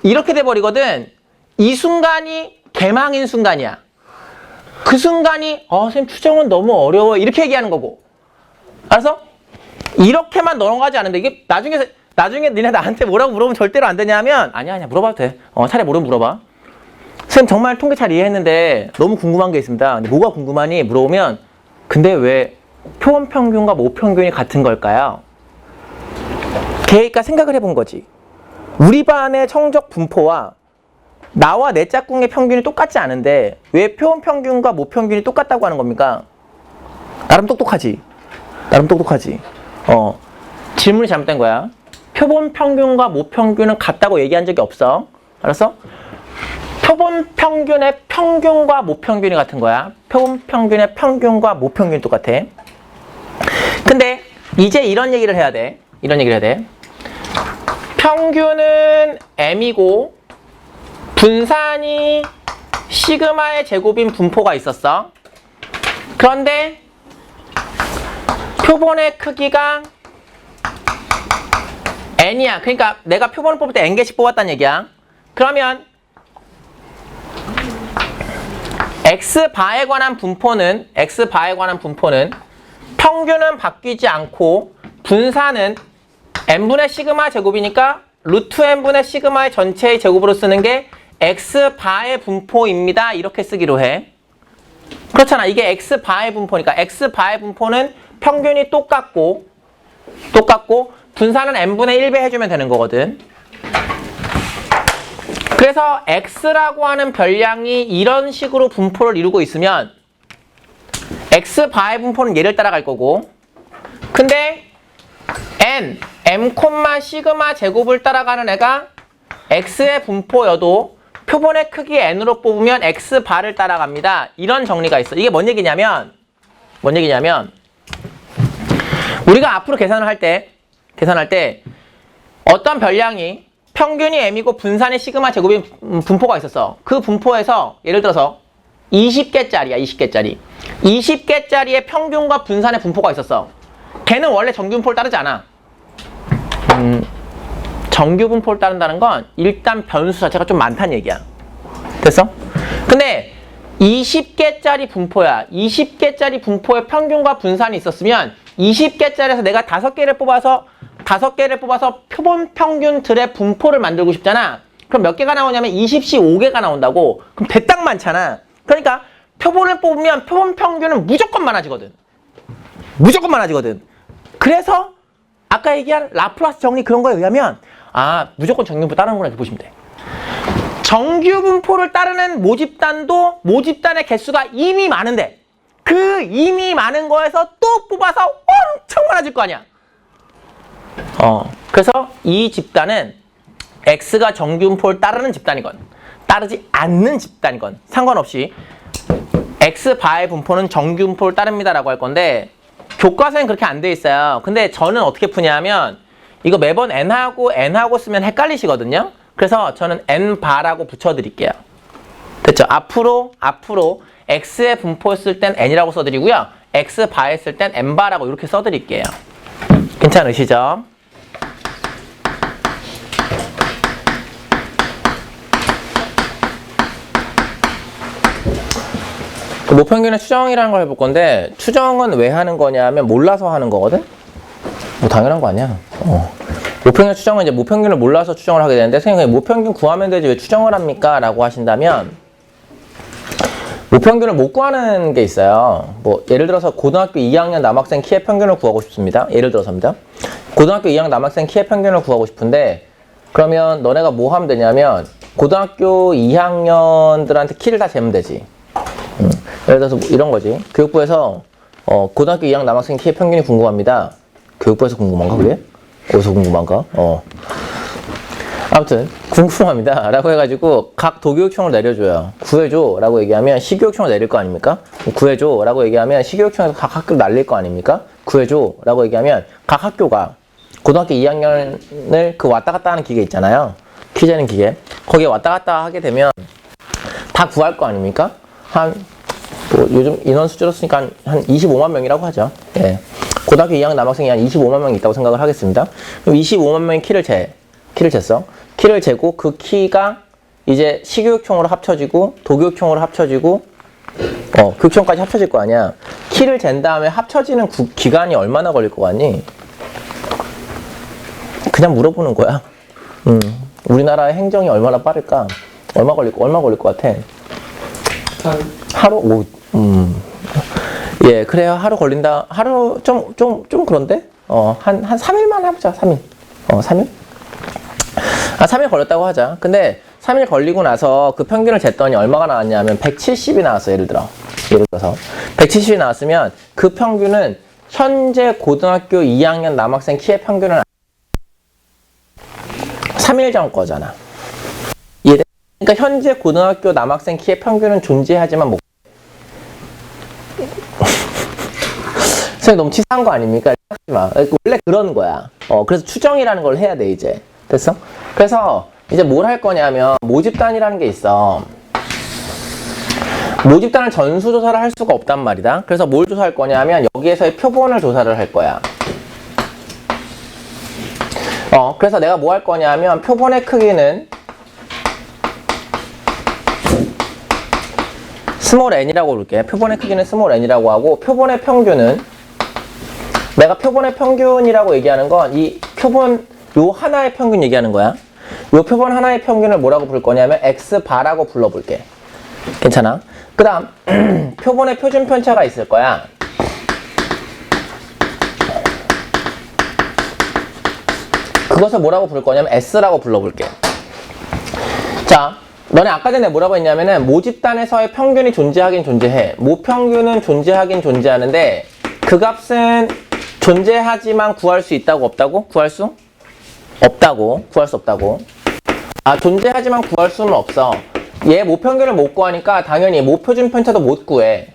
이렇게 돼버리거든. 이 순간이 개망인 순간이야. 그 순간이 선생님 추정은 너무 어려워 이렇게 얘기하는 거고. 알았어? 이렇게만 넘어가지 않는데 이게 나중에 니네 나한테 뭐라고 물어보면 절대로 안 되냐면 아니야 물어봐도 돼. 차라리 모르면 물어봐. 선생님 정말 통계 잘 이해했는데 너무 궁금한 게 있습니다. 근데 뭐가 궁금하니? 물어보면 근데 왜 표본 평균과 모평균이 같은 걸까요? 걔가 생각을 해본 거지. 우리 반의 성적 분포와 나와 내 짝꿍의 평균이 똑같지 않은데 왜 표본 평균과 모평균이 똑같다고 하는 겁니까? 나름 똑똑하지. 나름 똑똑하지. 질문이 잘못된 거야. 표본 평균과 모평균은 같다고 얘기한 적이 없어. 알았어? 표본 평균의 평균과 모평균이 같은 거야. 표본 평균의 평균과 모평균이 똑같아. 근데 이제 이런 얘기를 해야 돼. 이런 얘기를 해야 돼. 평균은 m이고 분산이 시그마의 제곱인 분포가 있었어. 그런데 표본의 크기가 n이야. 그러니까 내가 표본을 뽑을 때 n개씩 뽑았다는 얘기야. 그러면 x바에 관한 분포는 평균은 바뀌지 않고 분산은 n분의 시그마 제곱이니까 루트 n분의 시그마의 전체의 제곱으로 쓰는 게 x바의 분포입니다. 이렇게 쓰기로 해. 그렇잖아. 이게 x바의 분포니까 x바의 분포는 평균이 똑같고 분산은 n분의 1배 해주면 되는 거거든. 그래서 x라고 하는 별량이 이런 식으로 분포를 이루고 있으면 x바의 분포는 얘를 따라갈 거고 근데 m, 시그마 제곱을 따라가는 애가 x의 분포여도 표본의 크기 n으로 뽑으면 x바를 따라갑니다. 이런 정리가 있어. 이게 뭔 얘기냐면 우리가 앞으로 계산을 할 때 어떤 별량이 평균이 m이고 분산이 시그마 제곱인 분포가 있었어. 그 분포에서 예를 들어서 20개짜리야. 20개짜리의 평균과 분산의 분포가 있었어. 걔는 원래 정규 분포를 따르지 않아. 정규 분포를 따른다는 건 일단 변수 자체가 좀 많다는 얘기야. 됐어? 근데 20개짜리 분포야. 20개짜리 분포의 평균과 분산이 있었으면 20개짜리에서 내가 5개를 뽑아서 표본 평균들의 분포를 만들고 싶잖아. 그럼 몇 개가 나오냐면 20시 5개가 나온다고. 그럼 대딱 많잖아. 그러니까 표본을 뽑으면 표본 평균은 무조건 많아지거든. 그래서 아까 얘기한 라플라스 정리 그런 거에 의하면 무조건 정규분포 따르는구나 이렇게 보시면 돼. 정규분포를 따르는 모집단도 모집단의 개수가 이미 많은데 그 이미 많은 거에서 또 뽑아서 엄청 많아질 거 아니야. 그래서 이 집단은 X가 정규분포를 따르는 집단이건 따르지 않는 집단이건 상관없이 X바의 분포는 정규분포를 따릅니다라고 할 건데 교과서엔 그렇게 안 돼 있어요. 근데 저는 어떻게 푸냐면 이거 매번 n하고 쓰면 헷갈리시거든요. 그래서 저는 n바라고 붙여드릴게요. 됐죠? 앞으로 x의 분포였을 땐 n이라고 써드리고요. x바에 쓸 땐 n바라고 이렇게 써드릴게요. 괜찮으시죠? 모평균의 추정이라는 걸 해볼 건데 추정은 왜 하는 거냐면 몰라서 하는 거거든? 뭐 당연한 거 아니야. 모평균 추정은 이제 모평균을 몰라서 추정을 하게 되는데 선생님 모평균 구하면 되지 왜 추정을 합니까? 라고 하신다면 모평균을 못 구하는 게 있어요. 뭐 예를 들어서 고등학교 2학년 남학생 키의 평균을 구하고 싶습니다. 예를 들어서입니다. 고등학교 2학년 남학생 키의 평균을 구하고 싶은데 그러면 너네가 뭐 하면 되냐면 고등학교 2학년들한테 키를 다 재면 되지. 예를 들어서 뭐 이런 거지. 교육부에서 고등학교 2학년 남학생 키의 평균이 궁금합니다. 교육부에서 궁금한가 그게? 어디서 궁금한가? 아무튼 궁금합니다 라고 해가지고 각 도교육청을 내려줘요. 구해줘 라고 얘기하면 시교육청을 내릴 거 아닙니까? 구해줘 라고 얘기하면 시교육청에서 각 학교를 날릴 거 아닙니까? 구해줘 라고 얘기하면 각 학교가 고등학교 2학년을 그 왔다 갔다 하는 기계 있잖아요. 키 재는 기계. 거기에 왔다 갔다 하게 되면 다 구할 거 아닙니까? 뭐 요즘 인원수 줄었으니까 한 25만 명이라고 하죠. 예. 고등학교 2학년 남학생이 한 25만 명이 있다고 생각을 하겠습니다. 그럼 25만 명의 키를 쟀어. 키를 재고 그 키가 이제 시교육청으로 합쳐지고 도교육청으로 합쳐지고 교육청까지 합쳐질 거 아니야. 키를 잰 다음에 합쳐지는 기간이 얼마나 걸릴 것 같니? 그냥 물어보는 거야. 우리나라의 행정이 얼마나 빠를까? 얼마 걸릴 것 같아? 하루? 예, 그래요. 하루 걸린다. 하루 좀 그런데? 한 3일만 해보자. 3일. 3일? 3일 걸렸다고 하자. 근데 3일 걸리고 나서 그 평균을 쟀더니 얼마가 나왔냐면 170이 나왔어. 예를 들어서 170이 나왔으면 그 평균은 현재 고등학교 2학년 남학생 키의 평균은 3일 전 거잖아. 이해돼? 그러니까 현재 고등학교 남학생 키의 평균은 존재하지만 못. 선생님 너무 치사한 거 아닙니까? 하지 마. 원래 그런 거야. 그래서 추정이라는 걸 해야 돼 이제. 됐어? 그래서 이제 뭘 할 거냐면 모집단이라는 게 있어. 모집단을 전수조사를 할 수가 없단 말이다. 그래서 뭘 조사할 거냐면 여기에서의 표본을 조사를 할 거야. 그래서 내가 뭐 할 거냐면 표본의 크기는 스몰 n이라고 부를게. 표본의 크기는 스몰 n이라고 하고 표본의 평균은 내가 표본의 평균이라고 얘기하는 건 이 표본 요 하나의 평균 얘기하는 거야. 요 표본 하나의 평균을 뭐라고 부를 거냐면 x바라고 불러볼게. 괜찮아? 그 다음 표본의 표준 편차가 있을 거야. 그것을 뭐라고 부를 거냐면 s라고 불러볼게. 자, 너네 아까 전에 뭐라고 했냐면은 모집단에서의 평균이 존재하긴 존재해. 모평균은 존재하긴 존재하는데 그 값은 존재하지만 구할 수 있다고 없다고? 구할 수 없다고. 존재하지만 구할 수는 없어. 얘 모평균을 못 구하니까 당연히 모표준 편차도 못 구해.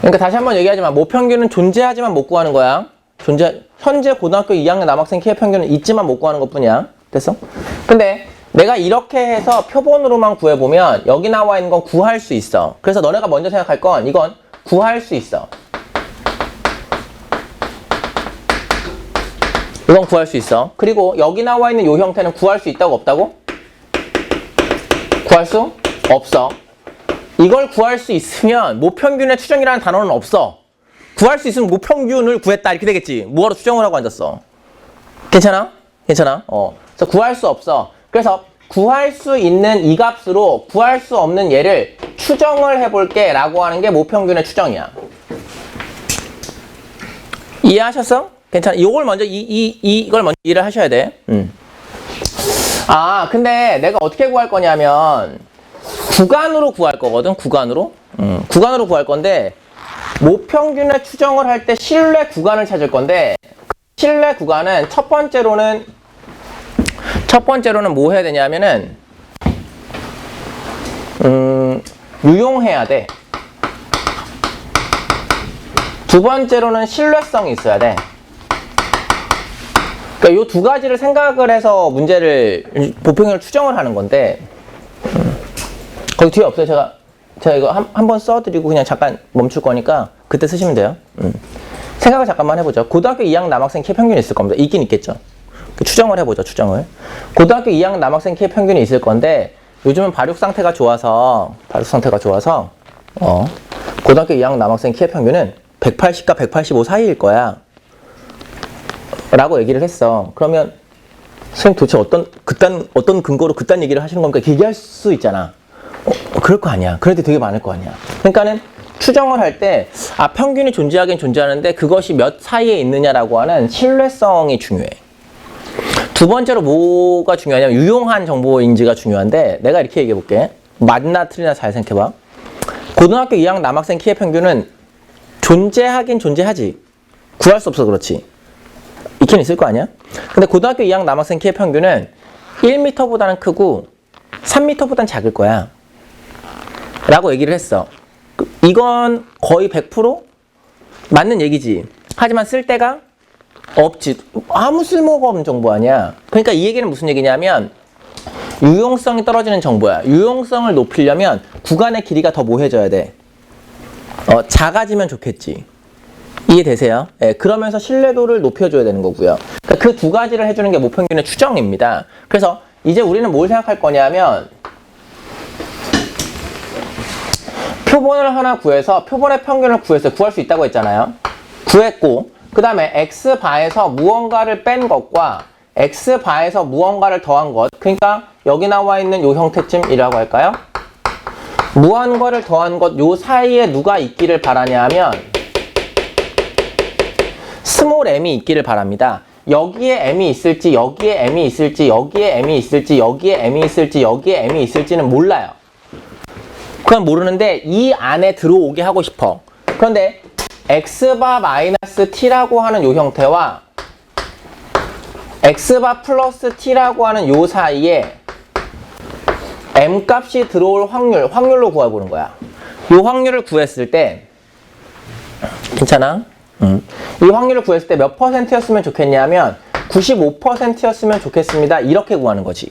그러니까 다시 한번 얘기하지만 모평균은 존재하지만 못 구하는 거야. 현재 고등학교 2학년 남학생 키의 평균은 있지만 못 구하는 것 뿐이야. 됐어? 근데 내가 이렇게 해서 표본으로만 구해보면 여기 나와 있는 건 구할 수 있어. 그래서 너네가 먼저 생각할 건 이건 구할 수 있어. 이건 구할 수 있어. 그리고 여기 나와 있는 이 형태는 구할 수 있다고 없다고? 구할 수 없어. 이걸 구할 수 있으면 모평균의 추정이라는 단어는 없어. 구할 수 있으면 모평균을 구했다 이렇게 되겠지. 뭐하러 추정을 하고 앉았어. 괜찮아? 그래서 구할 수 없어. 그래서 구할 수 있는 이 값으로 구할 수 없는 얘를 추정을 해볼게 라고 하는 게 모평균의 추정이야. 이해하셨어? 괜찮아. 이걸 먼저 이걸 먼저 이해를 하셔야 돼. 근데 내가 어떻게 구할 거냐면 구간으로 구할 거거든. 구간으로 구할 건데 모평균의 추정을 할 때 신뢰 구간을 찾을 건데 신뢰 구간은 첫 번째로는 뭐 해야 되냐면은 유용해야 돼. 두 번째로는 신뢰성이 있어야 돼. 그러니까 이 두 가지를 생각을 해서 문제를 보평률 추정을 하는 건데 거기 뒤에 없어요. 제가 이거 한 번 써드리고 그냥 잠깐 멈출 거니까 그때 쓰시면 돼요. 생각을 잠깐만 해보죠. 고등학교 2학년 남학생 키 평균이 있을 겁니다. 있긴 있겠죠. 추정을 해보죠. 추정을. 고등학교 2학년 남학생 키 평균이 있을 건데 요즘은 발육 상태가 좋아서 고등학교 2학년 남학생 키의 평균은 180과 185 사이일 거야 라고 얘기를 했어. 그러면 선생님 도대체 어떤 근거로 그딴 얘기를 하시는 겁니까? 얘기할 수 있잖아. 그럴 거 아니야. 그럴 때 되게 많을 거 아니야. 그러니까는 추정을 할 때 평균이 존재하긴 존재하는데 그것이 몇 사이에 있느냐라고 하는 신뢰성이 중요해. 두 번째로 뭐가 중요하냐면 유용한 정보인지가 중요한데 내가 이렇게 얘기해 볼게. 맞나 틀리나 잘 생각해봐. 고등학교 2학년 남학생 키의 평균은 존재하긴 존재하지. 구할 수 없어 그렇지. 있긴 있을 거 아니야? 근데 고등학교 2학년 남학생 키의 평균은 1m보다는 크고 3m보다는 작을 거야 라고 얘기를 했어. 이건 거의 100% 맞는 얘기지. 하지만 쓸 데가 없지. 아무 쓸모가 없는 정보 아니야. 그러니까 이 얘기는 무슨 얘기냐면 유용성이 떨어지는 정보야. 유용성을 높이려면 구간의 길이가 더 모해져야 돼. 작아지면 좋겠지. 이해되세요? 예, 그러면서 신뢰도를 높여줘야 되는 거고요. 그러니까 그 두 가지를 해주는 게 모평균의 추정입니다. 그래서 이제 우리는 뭘 생각할 거냐면 표본을 하나 구해서 표본의 평균을 구했어요. 구할 수 있다고 했잖아요. 구했고 그 다음에 x바에서 무언가를 뺀 것과 x바에서 무언가를 더한 것, 그러니까 여기 나와 있는 요 형태쯤이라고 할까요? 무한거를 더한 것 요 사이에 누가 있기를 바라냐 하면 스몰 m이 있기를 바랍니다. 여기에 m이 있을지 여기에 m이 있을지 여기에 m이 있을지 여기에 m이 있을지 여기에 m이 있을지는 몰라요. 그건 모르는데 이 안에 들어오게 하고 싶어. 그런데 x바 마이너스 t라고 하는 요 형태와 x바 플러스 t라고 하는 요 사이에 m 값이 들어올 확률로 구해보는 거야. 이 확률을 구했을 때 괜찮아? 이 확률을 구했을 때 몇 %였으면 좋겠냐면 95%였으면 좋겠습니다. 이렇게 구하는 거지.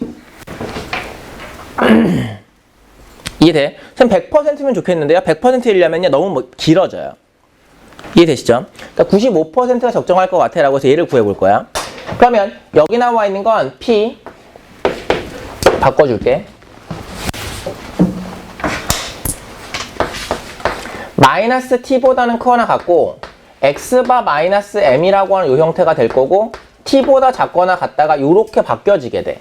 이해돼? 그럼 100%면 좋겠는데요. 100%이려면요 너무 길어져요. 이해되시죠? 그러니까 95%가 적정할 것 같아 라고 해서 얘를 구해볼 거야. 그러면 여기 나와 있는 건 P 바꿔줄게. 마이너스 t보다는 크거나 같고 x바 마이너스 m이라고 하는 이 형태가 될 거고 t보다 작거나 같다가 이렇게 바뀌어지게 돼.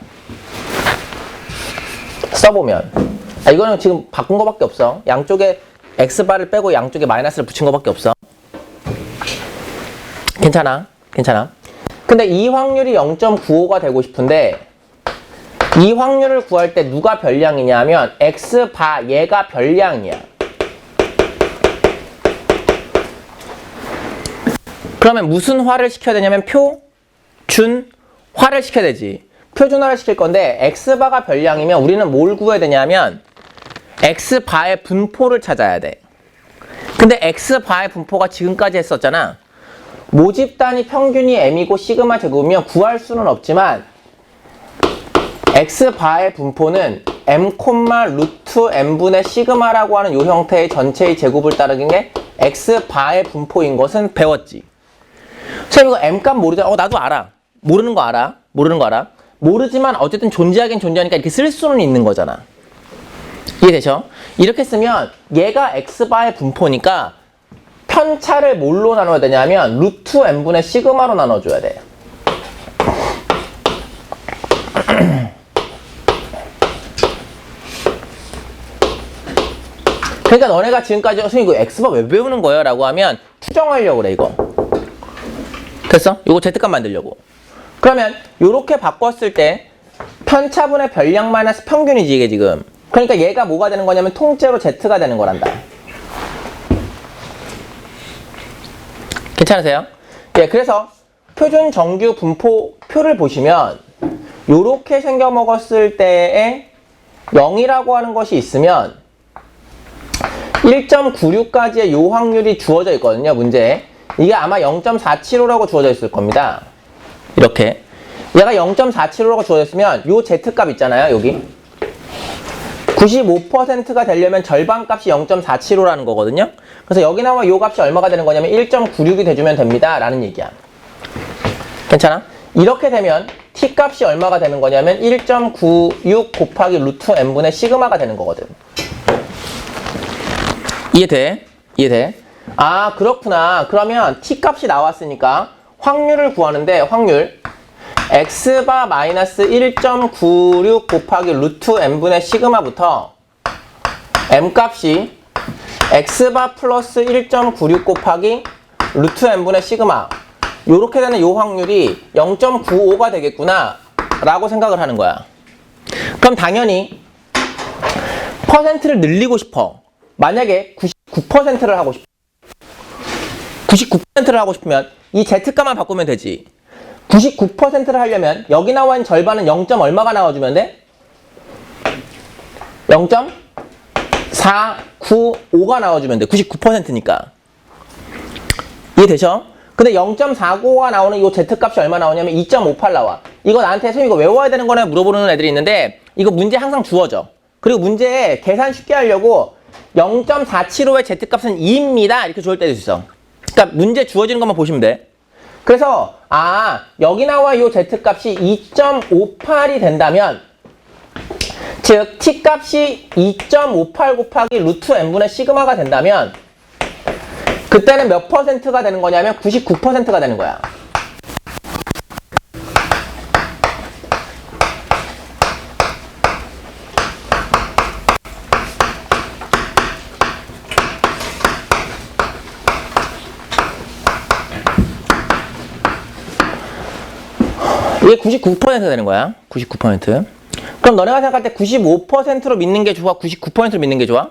써보면 이거는 지금 바꾼 거밖에 없어. 양쪽에 x바를 빼고 양쪽에 마이너스를 붙인 거밖에 없어. 괜찮아? 괜찮아? 근데 이 확률이 0.95가 되고 싶은데 이 확률을 구할 때 누가 별량이냐 하면 x바 얘가 별량이야. 그러면 무슨 화를 시켜야 되냐면 표준화를 시켜야 되지. 표준화를 시킬 건데 x바가 별량이면 우리는 뭘 구해야 되냐면 x바의 분포를 찾아야 돼. 근데 x바의 분포가 지금까지 했었잖아. 모집 단위 평균이 m이고 시그마 제곱이면 구할 수는 없지만 x바의 분포는 m, 루트 m분의 시그마라고 하는 이 형태의 전체의 제곱을 따르는 게 x바의 분포인 것은 배웠지. 선생님 이거 m값 모르잖아. 나도 알아. 모르는 거 알아. 모르지만 어쨌든 존재하긴 존재하니까 이렇게 쓸 수는 있는 거잖아. 이해되죠? 이렇게 쓰면 얘가 x바의 분포니까 편차를 뭘로 나눠야 되냐면 루트 m분의 시그마로 나눠줘야 돼. 그러니까 너네가 지금까지 선생님 이거 x바 왜 배우는 거예요? 라고 하면 추정하려고 그래 이거. 됐어? 이거 z값 만들려고. 그러면 요렇게 바꿨을 때 편차분의 별량 마이너스 평균이지 이게 지금. 그러니까 얘가 뭐가 되는 거냐면 통째로 z가 되는 거란다. 괜찮으세요? 예, 그래서 표준 정규 분포 표를 보시면 요렇게 생겨 먹었을 때에 0이라고 하는 것이 있으면 1.96까지의 요 확률이 주어져 있거든요, 문제에. 이게 아마 0.475라고 주어져 있을 겁니다. 이렇게. 얘가 0.475라고 주어져 있으면 요 z값 있잖아요, 여기. 95%가 되려면 절반 값이 0.475라는 거거든요. 그래서 여기 나와 요 값이 얼마가 되는 거냐면 1.96이 돼주면 됩니다. 라는 얘기야. 괜찮아? 이렇게 되면 t 값이 얼마가 되는 거냐면 1.96 곱하기 루트 m분의 시그마가 되는 거거든. 이해돼? 이해돼? 아, 그렇구나. 그러면 t 값이 나왔으니까 확률을 구하는데 확률 x바 마이너스 1.96 곱하기 루트 m분의 시그마부터 m 값이 x바 플러스 1.96 곱하기 루트 n분의 시그마 요렇게 되는 요 확률이 0.95가 되겠구나 라고 생각을 하는 거야. 그럼 당연히 퍼센트를 늘리고 싶어. 만약에 99%를 하고 싶어. 99%를 하고 싶으면 이 z값만 바꾸면 되지. 99%를 하려면 여기 나와 있는 절반은 0. 얼마가 나와주면 돼? 0.495가 나와주면 돼. 99%니까. 이해되죠? 근데 0.495가 나오는 이 z값이 얼마 나오냐면 2.58 나와. 이거 나한테 선생님 이거 외워야 되는 거냐 물어보는 애들이 있는데 이거 문제 항상 주어져. 그리고 문제에 계산 쉽게 하려고 0.475의 z값은 2입니다. 이렇게 주어질 때도 있어. 그러니까 문제 주어지는 것만 보시면 돼. 그래서 여기 나와 이 z값이 2.58이 된다면 즉 t값이 2.58 곱하기 루트 n분의 시그마가 된다면 그때는 몇 퍼센트가 되는 거냐면 99%가 되는 거야. 이게 99%가 되는 거야. 99%. 그럼 너네가 생각할 때 95%로 믿는 게 좋아? 99%로 믿는 게 좋아?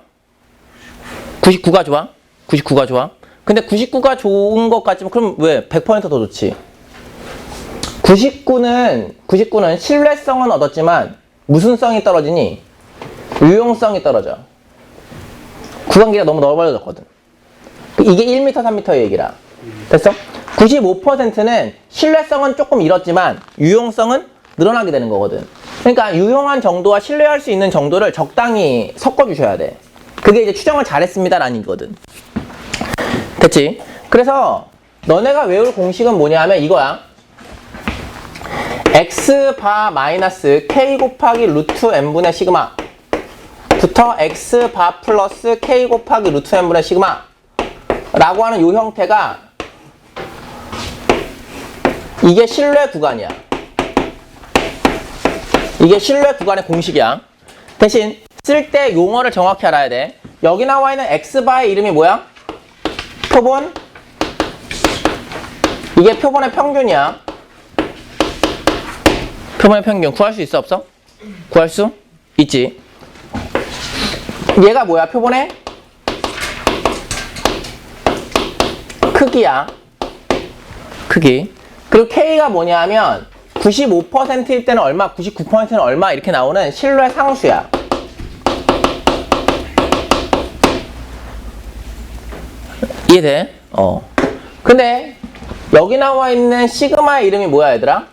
99가 좋아? 99가 좋아? 근데 99가 좋은 것 같지만 그럼 왜 100% 더 좋지? 99는 신뢰성은 얻었지만 무슨 성이 떨어지니? 유용성이 떨어져. 구간기가 너무 넓어졌거든. 이게 1m, 3m의 얘기라. 됐어? 95%는 신뢰성은 조금 잃었지만 유용성은 늘어나게 되는 거거든. 그러니까 유용한 정도와 신뢰할 수 있는 정도를 적당히 섞어주셔야 돼. 그게 이제 추정을 잘했습니다라는 거거든. 됐지? 그래서 너네가 외울 공식은 뭐냐 하면 이거야. x바 마이너스 k 곱하기 루트 n분의 시그마 부터 x바 플러스 k 곱하기 루트 n분의 시그마 라고 하는 요 형태가 이게 신뢰 구간이야. 이게 신뢰 구간의 공식이야. 대신 쓸 때 용어를 정확히 알아야 돼. 여기 나와 있는 x바의 이름이 뭐야? 표본. 이게 표본의 평균이야. 표본의 평균 구할 수 있어 없어? 구할 수 있지. 얘가 뭐야? 표본의 크기야. 크기. 그리고 K가 뭐냐 하면 95%일 때는 얼마, 99%는 얼마 이렇게 나오는 신뢰 상수야. 이해돼? 근데 여기 나와 있는 시그마의 이름이 뭐야 얘들아?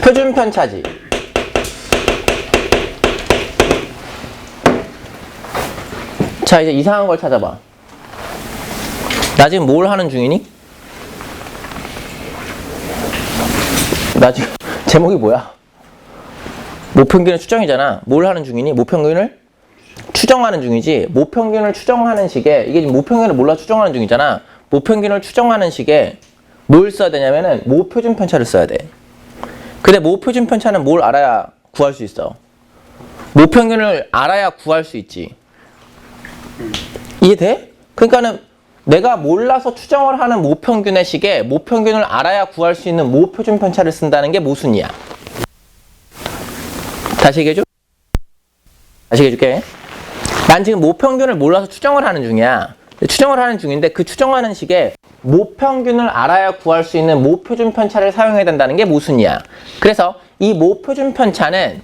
표준 편차지. 자, 이제 이상한 걸 찾아봐. 나 지금 뭘 하는 중이니? 나 지금 제목이 뭐야? 모평균의 추정이잖아. 뭘 하는 중이니? 모평균을 추정하는 중이지. 모평균을 추정하는 식에 이게 지금 모평균을 몰라 추정하는 중이잖아. 모평균을 추정하는 식에 뭘 써야 되냐면은 모표준 편차를 써야 돼. 근데 모표준 편차는 뭘 알아야 구할 수 있어? 모평균을 알아야 구할 수 있지. 이해돼? 그러니까는 내가 몰라서 추정을 하는 모평균의 식에 모평균을 알아야 구할 수 있는 모표준 편차를 쓴다는 게 모순이야. 다시 얘기해줘? 다시 얘기해줄게. 난 지금 모평균을 몰라서 추정을 하는 중이야. 추정을 하는 중인데 그 추정하는 식에 모평균을 알아야 구할 수 있는 모표준 편차를 사용해야 된다는 게 모순이야. 그래서 이 모표준 편차는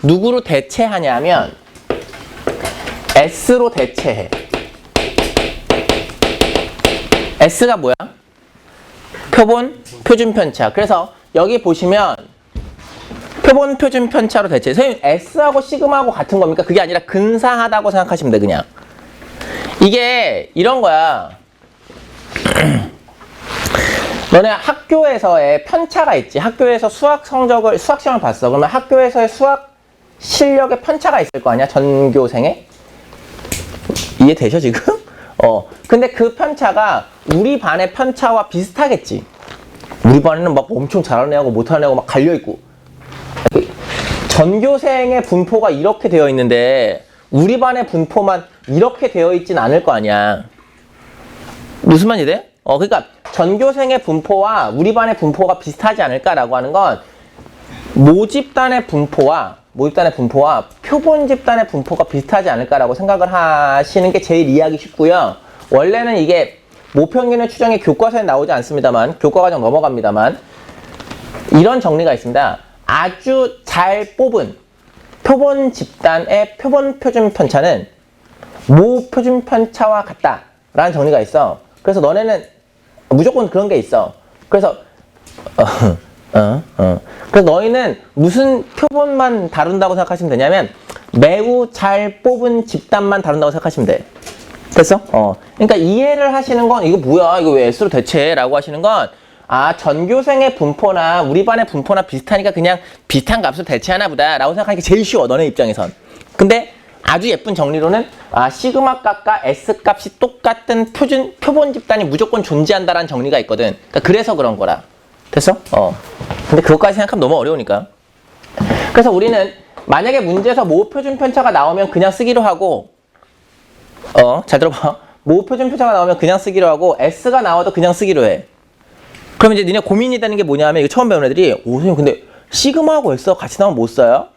누구로 대체하냐면 S로 대체해. S가 뭐야? 표본 표준 편차. 그래서 여기 보시면 표본 표준 편차로 대체. 선생님 S하고 시그마하고 같은 겁니까? 그게 아니라 근사하다고 생각하시면 돼. 그냥 이게 이런 거야. 너네 학교에서의 편차가 있지. 학교에서 수학 시험을 봤어. 그러면 학교에서의 수학 실력의 편차가 있을 거 아니야? 전교생의? 이해되셔 지금? 근데 그 편차가 우리 반의 편차와 비슷하겠지. 우리 반에는 막 엄청 잘하는 애하고 못하는 애하고 막 갈려있고 전교생의 분포가 이렇게 되어 있는데 우리 반의 분포만 이렇게 되어 있진 않을 거 아니야. 무슨 말이 돼? 그러니까 전교생의 분포와 우리 반의 분포가 비슷하지 않을까라고 하는 건 모집단의 분포와 표본 집단의 분포가 비슷하지 않을까라고 생각을 하시는 게 제일 이해하기 쉽고요. 원래는 이게 모평균의 추정이 교과서에 나오지 않습니다만, 교과과정 넘어갑니다만, 이런 정리가 있습니다. 아주 잘 뽑은 표본 집단의 표본 표준 편차는 모 표준 편차와 같다라는 정리가 있어. 그래서 너네는 무조건 그런 게 있어. 그래서 그래서 너희는 무슨 표본만 다룬다고 생각하시면 되냐면 매우 잘 뽑은 집단만 다룬다고 생각하시면 돼. 됐어? 그러니까 이해를 하시는 건 이거 뭐야? 이거 왜 S로 대체해? 라고 하시는 건 전교생의 분포나 우리 반의 분포나 비슷하니까 그냥 비슷한 값을 대체하나 보다 라고 생각하는 게 제일 쉬워. 너네 입장에선. 근데 아주 예쁜 정리로는 시그마 값과 S 값이 똑같은 표본 집단이 무조건 존재한다라는 정리가 있거든. 그러니까 그래서 그런 거라. 됐어? 근데 그것까지 생각하면 너무 어려우니까. 그래서 우리는 만약에 문제에서 모 표준 편차가 나오면 그냥 쓰기로 하고 잘 들어봐. 모 표준 편차가 나오면 그냥 쓰기로 하고 S가 나와도 그냥 쓰기로 해. 그럼 이제 니네 고민이 되는 게 뭐냐면 이거 처음 배운 애들이 선생님 근데 시그마하고 S가 같이 나오면 못 써요?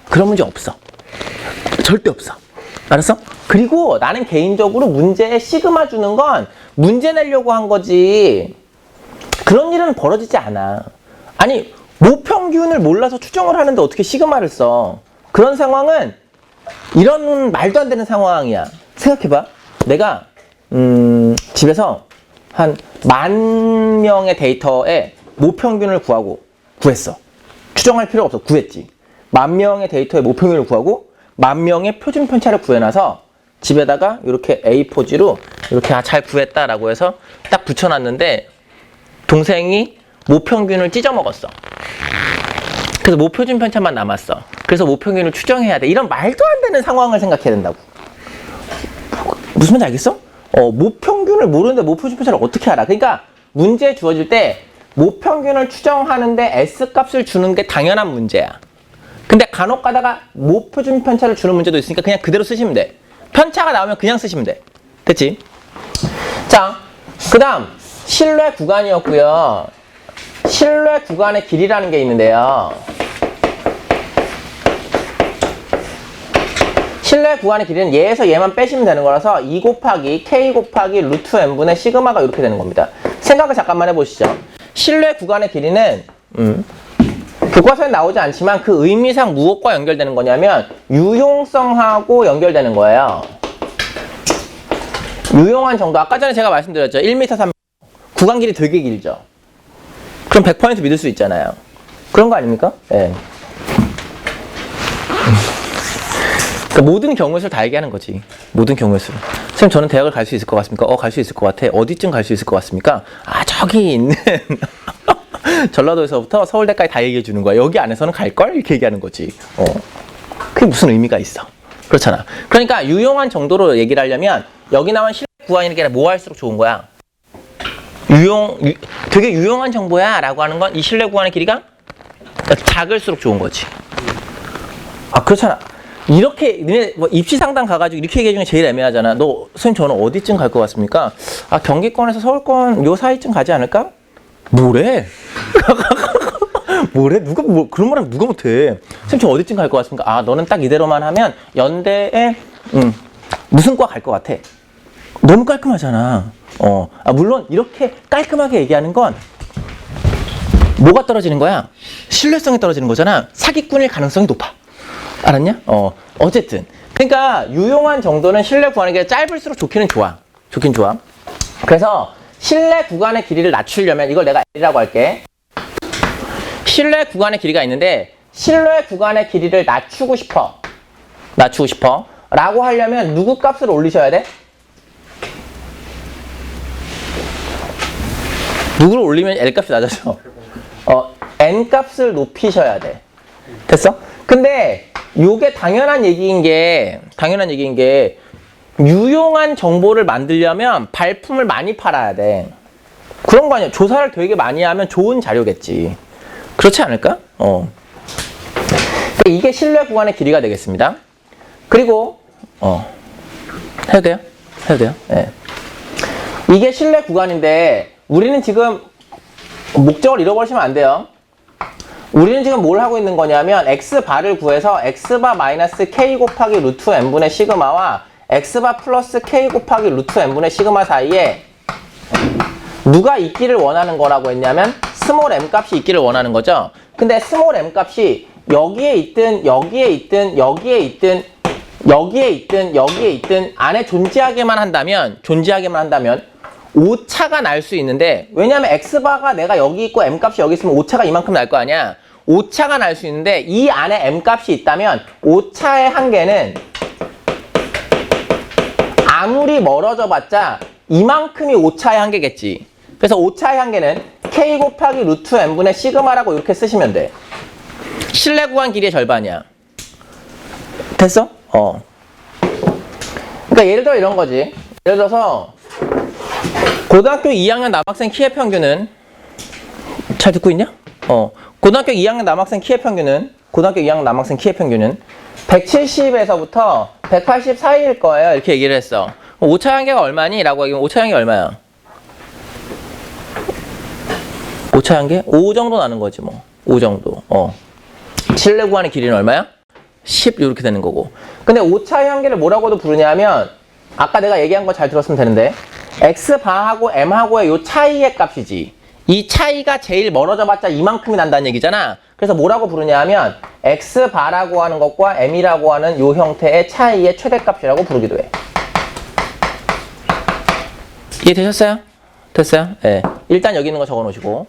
그런 문제 없어. 절대 없어. 알았어? 그리고 나는 개인적으로 문제에 시그마 주는 건 문제 내려고 한 거지 그런 일은 벌어지지 않아. 아니 모평균을 몰라서 추정을 하는데 어떻게 시그마를 써? 그런 상황은 이런 말도 안 되는 상황이야. 생각해봐. 내가 집에서 한 10,000명의 데이터에 모평균을 구했어. 추정할 필요가 없어. 구했지. 10,000명의 데이터에 모평균을 구하고 10,000명의 표준 편차를 구해놔서 집에다가 이렇게 A4지로 이렇게 잘 구했다라고 해서 딱 붙여놨는데 동생이 모평균을 찢어먹었어. 그래서 모표준 편차만 남았어. 그래서 모평균을 추정해야 돼. 이런 말도 안 되는 상황을 생각해야 된다고. 무슨 말인지 알겠어? 모평균을 모르는데 모표준 편차를 어떻게 알아? 그러니까 문제 주어질 때 모평균을 추정하는데 S값을 주는 게 당연한 문제야. 근데 간혹 가다가 모표준 편차를 주는 문제도 있으니까 그냥 그대로 쓰시면 돼. 편차가 나오면 그냥 쓰시면 돼. 됐지? 자, 그 다음 신뢰 구간이었고요. 신뢰 구간의 길이라는 게 있는데요. 신뢰 구간의 길이는 얘에서 얘만 빼시면 되는 거라서 2 곱하기 K 곱하기 루트 N분의 시그마가 이렇게 되는 겁니다. 생각을 잠깐만 해보시죠. 신뢰 구간의 길이는 교과서에 나오지 않지만 그 의미상 무엇과 연결되는 거냐면 유용성하고 연결되는 거예요. 유용한 정도. 아까 전에 제가 말씀드렸죠. 1m 3m. 구간 길이 되게 길죠. 그럼 100% 믿을 수 있잖아요. 그런 거 아닙니까? 예. 그러니까 모든 경우의 수를 다 얘기하는 거지. 모든 경우의 수를. 선생님 저는 대학을 갈 수 있을 것 같습니까? 갈 수 있을 것 같아. 어디쯤 갈 수 있을 것 같습니까? 저기 있는 전라도에서부터 서울대까지 다 얘기해 주는 거야. 여기 안에서는 갈걸? 이렇게 얘기하는 거지. 그게 무슨 의미가 있어. 그렇잖아. 그러니까 유용한 정도로 얘기를 하려면 여기 나온 신뢰 구간이니까 뭐 할수록 좋은 거야? 되게 유용한 정보야 라고 하는 건 이 신뢰 구간의 길이가 작을수록 좋은 거지. 그렇잖아. 이렇게 너네 입시 상담 가가지고 이렇게 얘기해 주는 게 제일 애매하잖아. 너 선생님 저는 어디쯤 갈 것 같습니까? 경기권에서 서울권 요 사이쯤 가지 않을까? 뭐래? 뭐래? 그런 말하면 누가 못해? 선생님 저 어디쯤 갈 것 같습니까? 너는 딱 이대로만 하면 연대에 무슨 과 갈 것 같아? 너무 깔끔하잖아. 물론 이렇게 깔끔하게 얘기하는 건 뭐가 떨어지는 거야? 신뢰성이 떨어지는 거잖아. 사기꾼일 가능성이 높아. 알았냐? 어쨌든 그러니까 유용한 정도는 신뢰 구간의 길이가 짧을수록 좋기는 좋아. 좋긴 좋아. 그래서 신뢰 구간의 길이를 낮추려면 이걸 내가 L이라고 할게. 신뢰 구간의 길이가 있는데 신뢰 구간의 길이를 낮추고 싶어 라고 하려면 누구 값을 올리셔야 돼? 누구를 올리면 L 값이 낮아져. N 값을 높이셔야 돼. 됐어? 근데 요게 당연한 얘기인 게 유용한 정보를 만들려면 발품을 많이 팔아야 돼. 그런 거 아니야. 조사를 되게 많이 하면 좋은 자료겠지. 그렇지 않을까? 이게 실내 구간의 길이가 되겠습니다. 그리고 해도 돼요? 해도 돼요? 네. 이게 실내 구간인데 우리는 지금 목적을 잃어버리시면 안 돼요. 우리는 지금 뭘 하고 있는 거냐면 x바를 구해서 x바 마이너스 k 곱하기 루트 n분의 시그마와 x바 플러스 k 곱하기 루트 n분의 시그마 사이에 누가 있기를 원하는 거라고 했냐면 스몰 m 값이 있기를 원하는 거죠. 근데 스몰 m 값이 여기에 있든 여기에 있든 여기에 있든 여기에 있든 여기에 있든 안에 존재하게만 한다면 오차가 날 수 있는데, 왜냐면 x바가 내가 여기 있고 m값이 여기 있으면 오차가 이만큼 날 거 아니야. 오차가 날 수 있는데 이 안에 m값이 있다면 오차의 한계는 아무리 멀어져 봤자 이만큼이 오차의 한계겠지. 그래서 오차의 한계는 k 곱하기 루트 n분의 시그마라고 이렇게 쓰시면 돼. 실내 구간 길이의 절반이야. 됐어? 그러니까 예를 들어 이런 거지. 예를 들어서 고등학교 2학년 남학생 키의 평균은, 잘 듣고 있냐? 고등학교 2학년 남학생 키의 평균은 170에서부터 180 사이일 거예요. 이렇게 얘기를 했어. 오차 한계가 얼마니? 라고 하면 오차 한계 얼마야? 오차 한계? 5 정도 나는 거지 뭐. 5 정도. 실내 구간의 길이는 얼마야? 10 이렇게 되는 거고. 근데 오차의 한계를 뭐라고도 부르냐면 아까 내가 얘기한 거 잘 들었으면 되는데 x바하고 m하고의 요 차이의 값이지. 이 차이가 제일 멀어져 봤자 이만큼이 난다는 얘기잖아. 그래서 뭐라고 부르냐 하면 x바라고 하는 것과 m이라고 하는 요 형태의 차이의 최대값이라고 부르기도 해. 이해되셨어요? 됐어요? 네. 일단 여기 있는 거 적어 놓으시고.